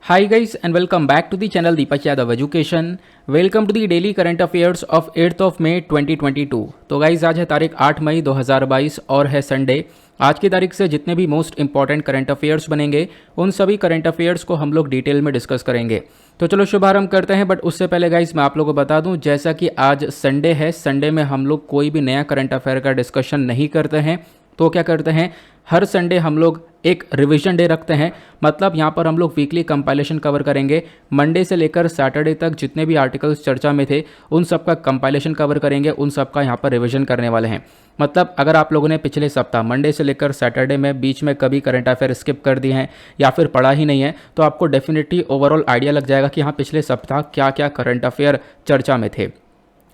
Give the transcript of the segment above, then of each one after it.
Hi guys and welcome back to the channel Deepak Yadav Education. Welcome to the daily current affairs of 8th of May 2022. तो guys आज है तारीख 8 मई 2022 और है Sunday. आज की तारीख से जितने भी मोस्ट इंपॉर्टेंट करंट अफेयर्स बनेंगे उन सभी करंट अफेयर्स को हम लोग डिटेल में डिस्कस करेंगे। तो चलो शुभारंभ करते हैं। बट उससे पहले गाइज मैं आप लोगों को बता दूं, जैसा कि आज संडे है, संडे में हम लोग कोई भी नया करंट अफेयर का डिस्कशन नहीं करते हैं। तो क्या करते हैं, हर संडे हम लोग एक रिवीजन डे रखते हैं। मतलब यहाँ पर हम लोग वीकली कंपाइलेशन कवर करेंगे। मंडे से लेकर सैटरडे तक जितने भी आर्टिकल्स चर्चा में थे उन सब का कंपाइलेशन कवर करेंगे, उन सब का यहाँ पर रिवीजन करने वाले हैं। मतलब अगर आप लोगों ने पिछले सप्ताह मंडे से लेकर सैटरडे में बीच में कभी करंट अफेयर स्किप कर दिए हैं या फिर पढ़ा ही नहीं है, तो आपको डेफिनेटली ओवरऑल आइडिया लग जाएगा कि हाँ पिछले सप्ताह क्या क्या करंट अफेयर चर्चा में थे।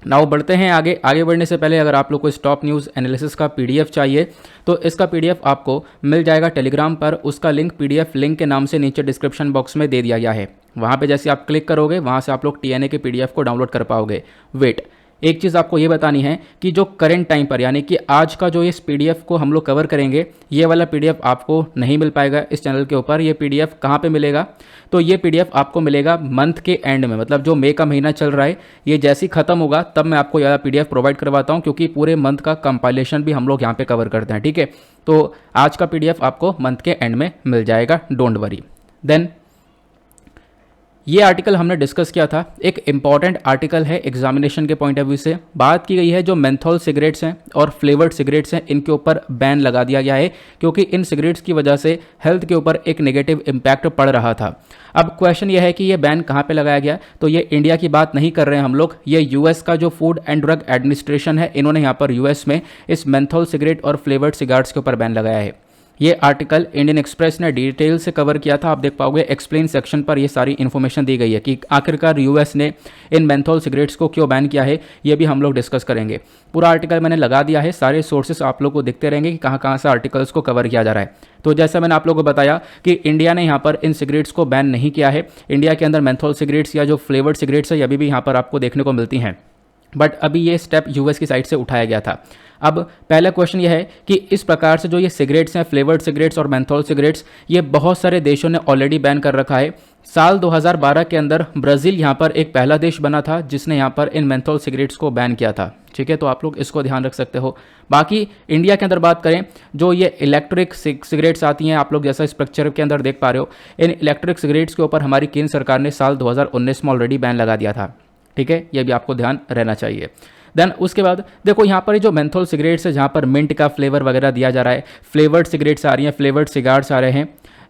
नाउ बढ़ते हैं आगे। आगे बढ़ने से पहले अगर आप लोग को इस टॉप न्यूज़ एनालिसिस का पीडीएफ चाहिए तो इसका पीडीएफ आपको मिल जाएगा टेलीग्राम पर। उसका लिंक पीडीएफ लिंक के नाम से नीचे डिस्क्रिप्शन बॉक्स में दे दिया गया है। वहाँ पे जैसे आप क्लिक करोगे वहाँ से आप लोग टीएनए के पीडीएफ को डाउनलोड कर पाओगे। वेट, एक चीज़ आपको ये बतानी है कि जो करंट टाइम पर यानी कि आज का जो इस पीडीएफ को हम लोग कवर करेंगे, ये वाला पीडीएफ आपको नहीं मिल पाएगा इस चैनल के ऊपर। ये पीडीएफ कहाँ पे मिलेगा, तो ये पीडीएफ आपको मिलेगा मंथ के एंड में। मतलब जो मई का महीना चल रहा है, ये जैसे ही खत्म होगा तब मैं आपको यह पीडीएफ प्रोवाइड करवाता हूँ, क्योंकि पूरे मंथ का कंपाइलेशन भी हम लोग यहाँ पे कवर करते हैं। ठीक है, तो आज का पीडीएफ आपको मंथ के एंड में मिल जाएगा, डोंट वरी। देन ये आर्टिकल हमने डिस्कस किया था, एक इंपॉर्टेंट आर्टिकल है एग्जामिनेशन के पॉइंट ऑफ व्यू से। बात की गई है जो मेंथोल सिगरेट्स हैं और फ्लेवर्ड सिगरेट्स हैं, इनके ऊपर बैन लगा दिया गया है, क्योंकि इन सिगरेट्स की वजह से हेल्थ के ऊपर एक नेगेटिव इम्पैक्ट पड़ रहा था। अब क्वेश्चन ये है कि ये बैन कहाँ पे लगाया गया, तो ये इंडिया की बात नहीं कर रहे हैं हम लोग, ये यूएस का जो फूड एंड ड्रग एडमिनिस्ट्रेशन है, इन्होंने यहाँ पर यूएस में इस मेंथोल सिगरेट और फ्लेवर्ड सिगारेट्स के ऊपर बैन लगाया है। ये आर्टिकल इंडियन एक्सप्रेस ने डिटेल से कवर किया था। आप देख पाओगे एक्सप्लेन सेक्शन पर ये सारी इन्फॉर्मेशन दी गई है कि आखिरकार यूएस ने इन मेंथोल सिगरेट्स को क्यों बैन किया है, ये भी हम लोग डिस्कस करेंगे। पूरा आर्टिकल मैंने लगा दिया है, सारे सोर्सेस आप लोग को दिखते रहेंगे कि कहाँ कहाँ से आर्टिकल्स को कवर किया जा रहा है। तो जैसा मैंने आप लोगों को बताया कि इंडिया ने यहाँ पर इन सिगरेट्स को बैन नहीं किया है। इंडिया के अंदर मेंथोल सिगरेट्स या जो फ्लेवर्ड सिगरेट्स है, ये अभी भी यहाँ पर आपको देखने को मिलती हैं, बट अभी ये स्टेप यूएस की साइड से उठाया गया था। अब पहला क्वेश्चन ये है कि इस प्रकार से जो ये सिगरेट्स हैं, फ्लेवर्ड सिगरेट्स और मेंथोल सिगरेट्स, ये बहुत सारे देशों ने ऑलरेडी बैन कर रखा है। साल 2012 के अंदर ब्राज़ील यहाँ पर एक पहला देश बना था जिसने यहाँ पर इन मेंथोल सिगरेट्स को बैन किया था। ठीक है, तो आप लोग इसको ध्यान रख सकते हो। बाकी इंडिया के अंदर बात करें, जो ये इलेक्ट्रिक सिगरेट्स आती हैं, आप लोग जैसा इस पिक्चर के अंदर देख पा रहे हो, इन इलेक्ट्रिक सिगरेट्स के ऊपर हमारी केंद्र सरकार ने साल 2019 में ऑलरेडी बैन लगा दिया था। ठीक है, ये भी आपको ध्यान रहना चाहिए। देन उसके बाद देखो यहाँ पर जो मेंथोल सिगरेट्स है, जहाँ पर मिंट का फ्लेवर वगैरह दिया जा रहा है, फ्लेवर्ड सिगरेट्स आ रही हैं, फ्लेवर्ड सिगार्स आ रहे हैं।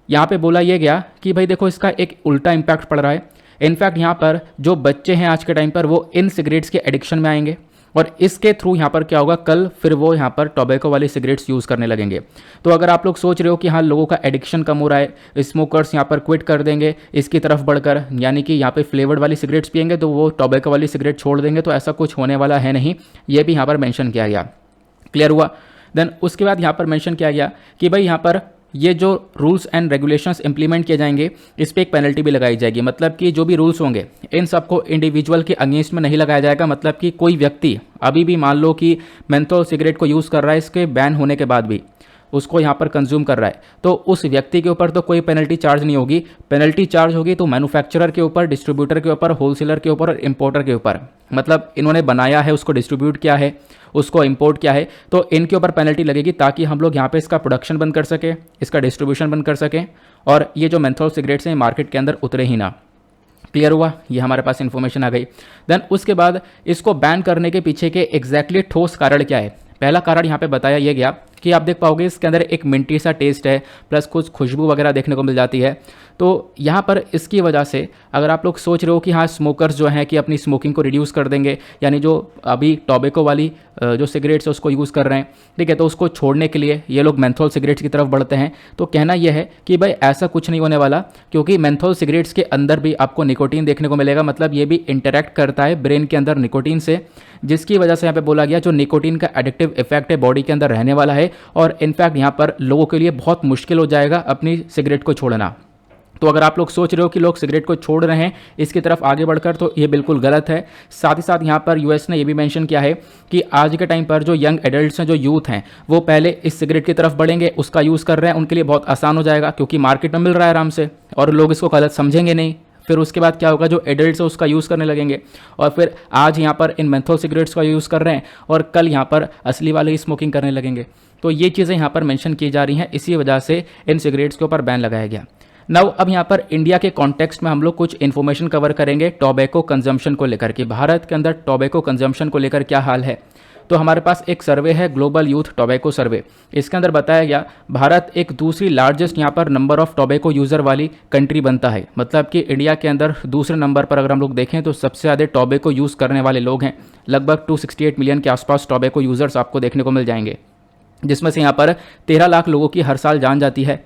यहाँ पे बोला ये गया कि भाई देखो इसका एक उल्टा इम्पैक्ट पड़ रहा है। इनफैक्ट यहाँ पर जो बच्चे हैं आज के टाइम पर वो इन सिगरेट्स के एडिक्शन में आएंगे और इसके थ्रू यहाँ पर क्या होगा, कल फिर वो यहाँ पर टोबैको वाली सिगरेट्स यूज़ करने लगेंगे। तो अगर आप लोग सोच रहे हो कि हाँ लोगों का एडिक्शन कम हो रहा है, स्मोकर्स यहाँ पर क्विट कर देंगे इसकी तरफ बढ़कर, यानी कि यहाँ पे फ्लेवर्ड वाली सिगरेट्स पियेंगे तो वो टोबैको वाली सिगरेट छोड़ देंगे, तो ऐसा कुछ होने वाला है नहीं। ये भी यहाँ पर मेंशन किया गया, क्लियर हुआ। देन उसके बाद यहाँ पर मेंशन किया गया कि भाई यहाँ पर ये जो रूल्स एंड रेगुलेशंस इंप्लीमेंट किए जाएंगे, इस पर एक पेनल्टी भी लगाई जाएगी। मतलब कि जो भी रूल्स होंगे इन सबको इंडिविजुअल के अगेंस्ट में नहीं लगाया जाएगा। मतलब कि कोई व्यक्ति अभी भी मान लो कि मेंथोल सिगरेट को यूज़ कर रहा है, इसके बैन होने के बाद भी उसको यहाँ पर कंज्यूम कर रहा है, तो उस व्यक्ति के ऊपर तो कोई पेनल्टी चार्ज नहीं होगी। पेनल्टी चार्ज होगी तो मैन्युफैक्चरर के ऊपर, डिस्ट्रीब्यूटर के ऊपर, होलसेलर के ऊपर और इंपोर्टर के ऊपर। मतलब इन्होंने बनाया है, उसको डिस्ट्रीब्यूट किया है, उसको इंपोर्ट किया है, तो इनके ऊपर पेनल्टी लगेगी ताकि हम लोग यहाँ पे इसका प्रोडक्शन बंद कर सकें, इसका डिस्ट्रीब्यूशन बंद कर सकें और ये जो मेंथोल सिगरेट्स हैं मार्केट के अंदर उतरे ही ना। क्लियर हुआ, ये हमारे पास इन्फॉर्मेशन आ गई। देन उसके बाद इसको बैन करने के पीछे के एग्जैक्टली ठोस कारण क्या है। पहला कारण यहाँ पे बताया ये गया कि आप देख पाओगे इसके अंदर एक मिंटी सा टेस्ट है, प्लस कुछ खुशबू वगैरह देखने को मिल जाती है। तो यहाँ पर इसकी वजह से अगर आप लोग सोच रहे हो कि हाँ स्मोकर्स जो हैं कि अपनी स्मोकिंग को रिड्यूस कर देंगे, यानी जो अभी टोबैको वाली जो सिगरेट्स है उसको यूज़ कर रहे हैं, ठीक है, तो उसको छोड़ने के लिए ये लोग मेंथोल सिगरेट्स की तरफ बढ़ते हैं। तो कहना यह है कि भाई ऐसा कुछ नहीं होने वाला, क्योंकि मेंथोल सिगरेट्स के अंदर भी आपको निकोटीन देखने को मिलेगा। मतलब ये भी इंटरैक्ट करता है ब्रेन के अंदर निकोटीन से, जिसकी वजह से यहाँ पे बोला गया जो निकोटीन का एडिक्टिव इफेक्ट है बॉडी के अंदर रहने वाला है और इनफैक्ट यहाँ पर लोगों के लिए बहुत मुश्किल हो जाएगा अपनी सिगरेट को छोड़ना। तो अगर आप लोग सोच रहे हो कि लोग सिगरेट को छोड़ रहे हैं इसकी तरफ आगे बढ़कर, तो ये बिल्कुल गलत है। साथ ही साथ यहाँ पर यूएस ने ये भी मेंशन किया है कि आज के टाइम पर जो यंग एडल्ट्स हैं, जो यूथ हैं, वो पहले इस सिगरेट की तरफ बढ़ेंगे, उसका यूज़ कर रहे हैं, उनके लिए बहुत आसान हो जाएगा क्योंकि मार्केट में मिल रहा है आराम से और लोग इसको गलत समझेंगे नहीं। फिर उसके बाद क्या होगा, जो एडल्ट्स है उसका यूज़ करने लगेंगे और फिर आज यहाँ पर इन मेंथोल सिगरेट्स का यूज़ कर रहे हैं और कल यहाँ पर असली वाले ही स्मोकिंग करने लगेंगे। तो ये चीज़ें यहाँ पर मेंशन की जा रही हैं, इसी वजह से इन सिगरेट्स के ऊपर बैन लगाया गया। नाउ अब यहाँ पर इंडिया के कॉन्टेक्स्ट में हम लोग कुछ इन्फॉर्मेशन कवर करेंगे टोबैको कंजम्पशन को लेकर कि भारत के अंदर टोबैको कंजम्पशन को लेकर क्या हाल है। तो हमारे पास एक सर्वे है, ग्लोबल यूथ टोबैको सर्वे। इसके अंदर बताया गया भारत एक दूसरी लार्जेस्ट यहाँ पर नंबर ऑफ टोबैको यूज़र वाली कंट्री बनता है। मतलब कि इंडिया के अंदर दूसरे नंबर पर अगर हम लोग देखें तो सबसे ज़्यादा टोबैको यूज़ करने वाले लोग हैं। लगभग 268 मिलियन के आसपास टोबैको यूज़र्स आपको देखने को मिल जाएंगे, जिसमें से यहाँ पर 13 लाख लोगों की हर साल जान जाती है।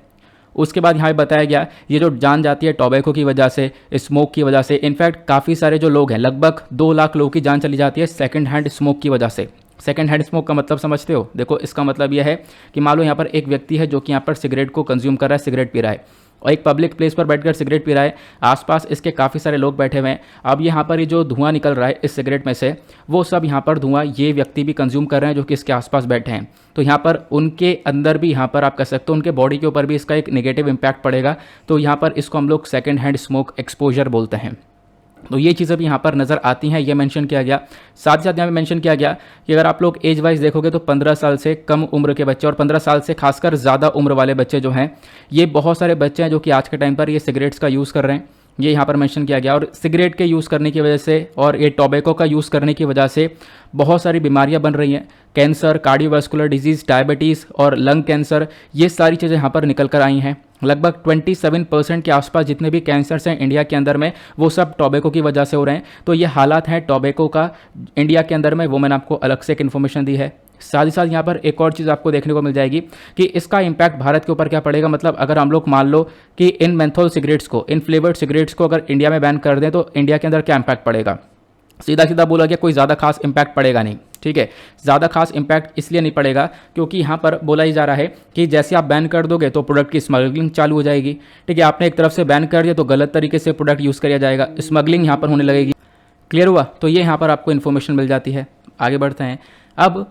उसके बाद यहाँ पे बताया गया ये जो जान जाती है टोबैको की वजह से, स्मोक की वजह से, इनफैक्ट काफ़ी सारे जो लोग हैं, लगभग 2 लाख लोगों की जान चली जाती है सेकंड हैंड स्मोक की वजह से। सेकंड हैंड स्मोक का मतलब समझते हो? देखो इसका मतलब यह है कि मान लो यहाँ पर एक व्यक्ति है जो कि यहाँ पर सिगरेट को कंज्यूम कर रहा है, सिगरेट पी रहा है और एक पब्लिक प्लेस पर बैठकर सिगरेट पी रहा है, आसपास इसके काफ़ी सारे लोग बैठे हुए हैं। अब यहाँ पर ये जो धुआं निकल रहा है इस सिगरेट में से, वो सब यहाँ पर धुआं ये व्यक्ति भी कंज्यूम कर रहे हैं जो कि इसके आसपास बैठे हैं। तो यहाँ पर उनके अंदर भी, यहाँ पर आप कह सकते हो उनके बॉडी के ऊपर भी इसका एक नेगेटिव इम्पैक्ट पड़ेगा। तो यहाँ पर इसको हम लोग सेकेंड हैंड स्मोक एक्सपोजर बोलते हैं। तो ये चीज़ें भी यहाँ पर नज़र आती हैं, ये मेंशन किया गया। साथ ही साथ यहाँ पे मेंशन किया गया कि अगर आप लोग एज वाइज देखोगे तो 15 साल से कम उम्र के बच्चे और 15 साल से खासकर ज़्यादा उम्र वाले बच्चे जो हैं, ये बहुत सारे बच्चे हैं जो कि आज के टाइम पर ये सिगरेट्स का यूज़ कर रहे हैं। ये यहाँ पर मेंशन किया गया। और सिगरेट के यूज़ करने की वजह से और ये टोबैको का यूज़ करने की वजह से बहुत सारी बीमारियाँ बन रही हैं। कैंसर, कार्डियोवास्कुलर डिजीज़, डायबिटीज़ और लंग कैंसर, ये सारी चीज़ें यहाँ पर निकल कर आई हैं। लगभग 27% के आसपास जितने भी कैंसर्स हैं इंडिया के अंदर में, वो सब टोबैको की वजह से हो रहे हैं। तो ये हालात हैं टोबैको का इंडिया के अंदर में, वो मैंने आपको अलग से एक इन्फॉर्मेशन दी है। साथ ही साथ यहाँ पर एक और चीज़ आपको देखने को मिल जाएगी कि इसका इम्पैक्ट भारत के ऊपर क्या पड़ेगा। मतलब अगर हम लोग मान लो कि इन मेंथोल सिगरेट्स को, इन फ्लेवर्ड सिगरेट्स को अगर इंडिया में बैन कर दें तो इंडिया के अंदर क्या इम्पैक्ट पड़ेगा। सीधा सीधा बोला गया कोई ज़्यादा खास इम्पैक्ट पड़ेगा नहीं। ठीक है, ज़्यादा खास इम्पैक्ट इसलिए नहीं पड़ेगा क्योंकि यहाँ पर बोला ही जा रहा है कि जैसे आप बैन कर दोगे तो प्रोडक्ट की स्मगलिंग चालू हो जाएगी। ठीक है, आपने एक तरफ से बैन कर दिया तो गलत तरीके से प्रोडक्ट यूज़ किया जाएगा, स्मगलिंग यहाँ पर होने लगेगी। क्लियर हुआ? तो ये यहाँ पर आपको इन्फॉर्मेशन मिल जाती है। आगे बढ़ते हैं। अब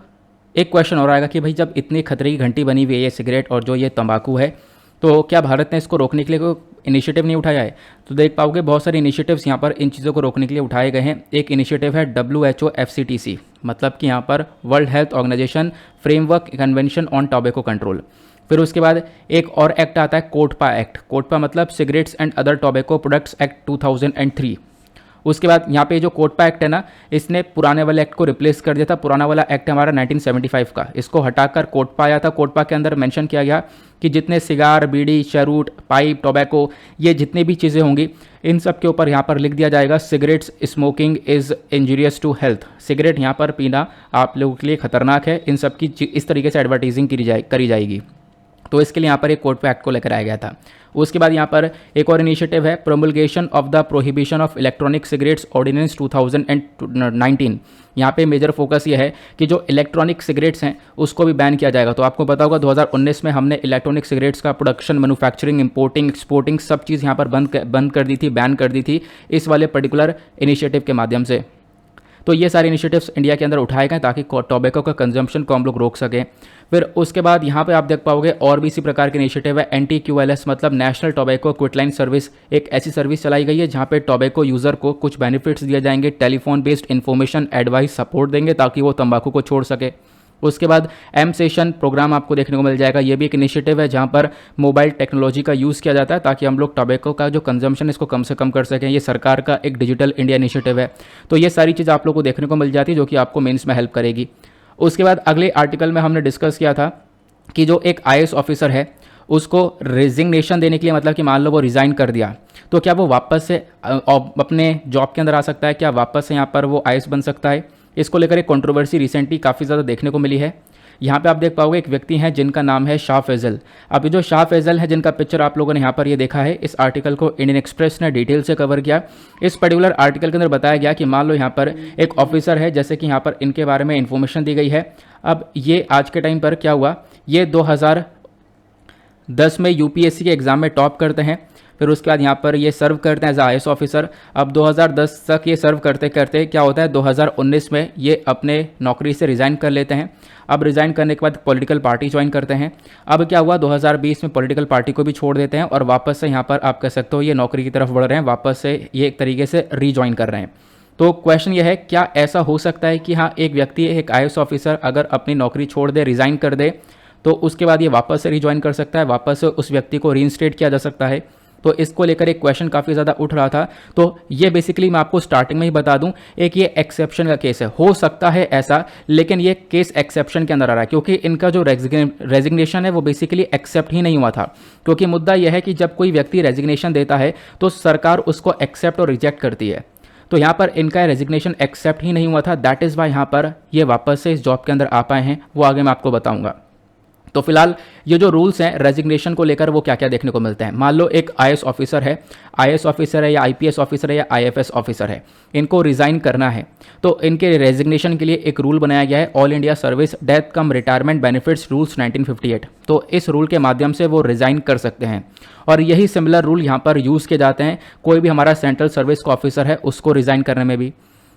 एक क्वेश्चन और आएगा कि भाई जब इतनी खतरे की घंटी बनी हुई है ये सिगरेट और जो ये तंबाकू है, तो क्या भारत ने इसको रोकने के लिए कोई इनिशिएटिव नहीं उठाया है? तो देख पाओगे बहुत सारे इनिशिएटिव्स यहाँ पर इन चीज़ों को रोकने के लिए उठाए गए हैं। एक इनिशिएटिव है WHO FCTC, मतलब कि यहाँ पर world health organization framework convention on tobacco control. फिर उसके बाद एक और एक्ट आता है कोटपा एक्ट। कोटपा मतलब cigarettes and other tobacco products act 2003। उसके बाद यहाँ पे जो कोटपा एक्ट है ना, इसने पुराने वाले एक्ट को रिप्लेस कर दिया था। पुराना वाला एक्ट हमारा 1975 का, इसको हटाकर कोटपा आया था। कोटपा के अंदर मेंशन किया गया कि जितने सिगार, बीड़ी, चरूट, पाइप, टोबैको, ये जितनी भी चीज़ें होंगी इन सब के ऊपर यहाँ पर लिख दिया जाएगा cigarettes smoking is injurious to health. Cigarette यहाँ पर पीना आप लोगों के लिए खतरनाक है। इन सब की इस तरीके से एडवर्टाइजिंग करी जाएगी। तो इसके लिए यहाँ पर एक कोटपा एक्ट को लेकर आया गया था। उसके बाद यहाँ पर एक और इनिशिएटिव है promulgation of the prohibition of electronic cigarettes ordinance 2019। यहाँ पे मेजर फोकस ये है कि जो इलेक्ट्रॉनिक सिगरेट्स हैं उसको भी बैन किया जाएगा। तो आपको पता होगा 2019 में हमने इलेक्ट्रॉनिक सिगरेट्स का प्रोडक्शन, मैन्युफैक्चरिंग, इंपोर्टिंग, एक्सपोर्टिंग सब चीज़ यहाँ पर बंद कर दी थी, बैन कर दी थी इस वाले पर्टिकुलर इनिशिएटिव के माध्यम से। तो ये सारे इनिशिएटिव्स इंडिया के अंदर उठाए गए ताकि टोबैको का कंजम्पशन को हम लोग रोक सकें। फिर उसके बाद यहाँ पे आप देख पाओगे और भी इसी प्रकार के इनिशिएटिव है। NTQLS मतलब नेशनल टोबैको क्विटलाइन सर्विस, एक ऐसी सर्विस चलाई गई है जहाँ पे टोबैको यूज़र को कुछ बेनिफिट्स दिए जाएंगे, telephone based information, advice, support देंगे ताकि वो तंबाकू को छोड़ सके। उसके बाद M-Session प्रोग्राम आपको देखने को मिल जाएगा। ये भी एक इनिशिएटिव है जहाँ पर मोबाइल टेक्नोलॉजी का यूज़ किया जाता है ताकि हम लोग टोबैको का जो कंजम्पशन इसको कम से कम कर सकें। ये सरकार का एक डिजिटल इंडिया इनिशिएटिव है। तो ये सारी चीज़ आप लोग को देखने को मिल जाती है जो कि आपको मेंस में हेल्प करेगी। उसके बाद अगले आर्टिकल में हमने डिस्कस किया था कि जो एक IAS ऑफिसर है उसको रेजिग्नेशन देने के लिए, मतलब कि मान लो वो रिज़ाइन कर दिया, तो क्या वो वापस से अपने जॉब के अंदर आ सकता है? क्या वापस से यहाँ पर वो IAS बन सकता है? इसको लेकर एक कंट्रोवर्सी रिसेंटली काफ़ी ज़्यादा देखने को मिली है। यहाँ पे आप देख पाओगे एक व्यक्ति हैं जिनका नाम है शाह फैज़ल। अब ये जो शाह फैज़ल है जिनका पिक्चर आप लोगों ने यहाँ पर ये देखा है, इस आर्टिकल को इंडियन एक्सप्रेस ने डिटेल से कवर किया। इस पर्टिकुलर आर्टिकल के अंदर बताया गया कि मान लो यहाँ पर एक ऑफिसर है, जैसे कि यहाँ पर इनके बारे में इन्फॉर्मेशन दी गई है। अब ये आज के टाइम पर क्या हुआ, ये 2010 में UPSC के एग्ज़ाम में टॉप करते हैं। फिर उसके बाद यहाँ पर ये सर्व करते हैं एज IAS ऑफिसर। अब 2010 तक ये सर्व करते करते क्या होता है, 2019 में ये अपने नौकरी से रिज़ाइन कर लेते हैं। अब रिज़ाइन करने के बाद पॉलिटिकल पार्टी ज्वाइन करते हैं। अब क्या हुआ, 2020 में पॉलिटिकल पार्टी को भी छोड़ देते हैं और वापस से यहाँ पर आप कह सकते हो ये नौकरी की तरफ बढ़ रहे हैं, वापस से ये एक तरीके से रीज्वाइन कर रहे हैं। तो क्वेश्चन ये है, क्या ऐसा हो सकता है कि हाँ एक व्यक्ति, एक IAS ऑफिसर अगर अपनी नौकरी छोड़ दे, रिज़ाइन कर दे, तो उसके बाद ये वापस से रिज्वाइन कर सकता है, वापस से उस व्यक्ति को रीइंस्टेट किया जा सकता है? तो इसको लेकर एक क्वेश्चन काफ़ी ज़्यादा उठ रहा था। तो ये बेसिकली मैं आपको स्टार्टिंग में ही बता दूं, एक ये एक्सेप्शन का केस है, हो सकता है ऐसा, लेकिन ये केस एक्सेप्शन के अंदर आ रहा है क्योंकि इनका जो रेजिग्नेशन है वो बेसिकली एक्सेप्ट ही नहीं हुआ था। क्योंकि मुद्दा यह है कि जब कोई व्यक्ति रेजिग्नेशन देता है तो सरकार उसको एक्सेप्ट और रिजेक्ट करती है। तो यहाँ पर इनका रेजिग्नेशन एक्सेप्ट ही नहीं हुआ था, दैट इज़ वाई यहाँ पर ये वापस से इस जॉब के अंदर आ पाए हैं, वो आगे मैं आपको बताऊँगा। तो फिलहाल ये जो रूल्स हैं रेजिग्नेशन को लेकर वो क्या क्या देखने को मिलते हैं। मान लो एक IAS ऑफिसर है, IAS ऑफिसर है या IPS ऑफिसर है या IFS ऑफिसर है, इनको रिज़ाइन करना है। तो इनके रेजिग्नेशन के लिए एक रूल बनाया गया है, ऑल इंडिया सर्विस डेथ कम रिटायरमेंट बेनिफिट्स रूल्स 1958। तो इस रूल के माध्यम से वो रिज़ाइन कर सकते हैं और यही सिमिलर रूल यहाँ पर यूज़ किए जाते हैं कोई भी हमारा सेंट्रल सर्विस का ऑफिसर है उसको रिज़ाइन करने में भी।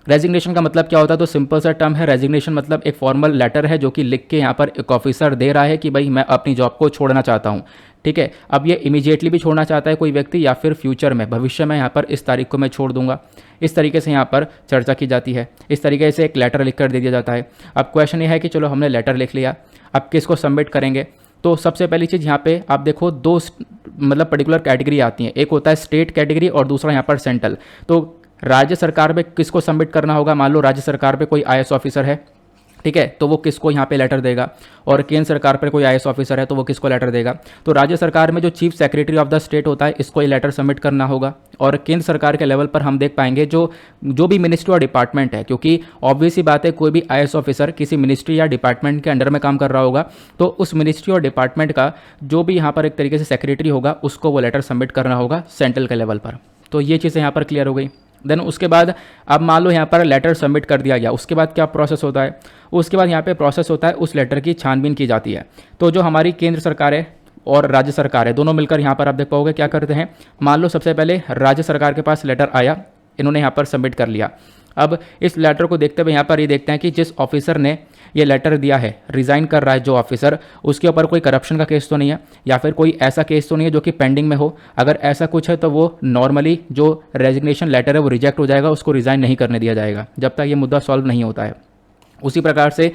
रेजिग्नेशन का मतलब क्या होता है, तो सिंपल सा टर्म है, रेजिग्नेशन मतलब एक फॉर्मल लेटर है जो कि लिख के यहाँ पर एक ऑफिसर दे रहा है कि भाई मैं अपनी जॉब को छोड़ना चाहता हूँ। ठीक है, अब ये इमीडिएटली भी छोड़ना चाहता है कोई व्यक्ति या फिर फ्यूचर में, भविष्य में यहाँ पर इस तारीख को मैं छोड़ दूंगा, इस तरीके से यहाँ पर चर्चा की जाती है। इस तरीके से एक लेटर लिख कर दे दिया जाता है। अब क्वेश्चन ये है कि चलो हमने लेटर लिख लिया, अब किसको सबमिट करेंगे? तो सबसे पहली चीज़ यहाँ पे आप देखो, दो मतलब पर्टिकुलर कैटेगरी आती हैं, एक होता है स्टेट कैटेगरी और दूसरा यहाँ पर सेंट्रल। तो राज्य सरकार में किसको सबमिट करना होगा, मान लो राज्य सरकार पे कोई IAS ऑफिसर है, ठीक है, तो वो किसको यहाँ पे लेटर देगा, और केंद्र सरकार पर कोई IAS ऑफिसर है तो वो किसको लेटर देगा। तो राज्य सरकार में जो chief secretary of the state होता है इसको ये लेटर सबमिट करना होगा, और केंद्र सरकार के लेवल पर हम देख पाएंगे जो भी मिनिस्ट्री और डिपार्टमेंट है, क्योंकि ऑब्वियस ही बात है कोई भी IAS ऑफिसर किसी मिनिस्ट्री या डिपार्टमेंट के अंडर में काम कर रहा होगा, तो उस मिनिस्ट्री और डिपार्टमेंट का जो भी यहाँ पर एक तरीके से सेक्रेटरी होगा उसको वो लेटर सबमिट करना होगा सेंट्रल के लेवल पर। तो ये चीज़ें यहाँ पर क्लियर हो गई। देन उसके बाद अब मान लो यहाँ पर लेटर सबमिट कर दिया गया, उसके बाद क्या प्रोसेस होता है, उसके बाद यहाँ पे प्रोसेस होता है उस लेटर की छानबीन की जाती है। तो जो हमारी केंद्र सरकार है और राज्य सरकार है दोनों मिलकर यहाँ पर आप देख पाओगे क्या करते हैं। मान लो सबसे पहले राज्य सरकार के पास लेटर आया, इन्होंने यहाँ पर सबमिट कर लिया। अब इस लेटर को देखते हुए यहाँ पर ये देखते हैं कि जिस ऑफिसर ने ये लेटर दिया है, रिज़ाइन कर रहा है जो ऑफिसर, उसके ऊपर कोई करप्शन का केस तो नहीं है या फिर कोई ऐसा केस तो नहीं है जो कि पेंडिंग में हो। अगर ऐसा कुछ है तो वो नॉर्मली जो रेजिग्नेशन लेटर है वो रिजेक्ट हो जाएगा, उसको रिज़ाइन नहीं करने दिया जाएगा जब तक ये मुद्दा सॉल्व नहीं होता है। उसी प्रकार से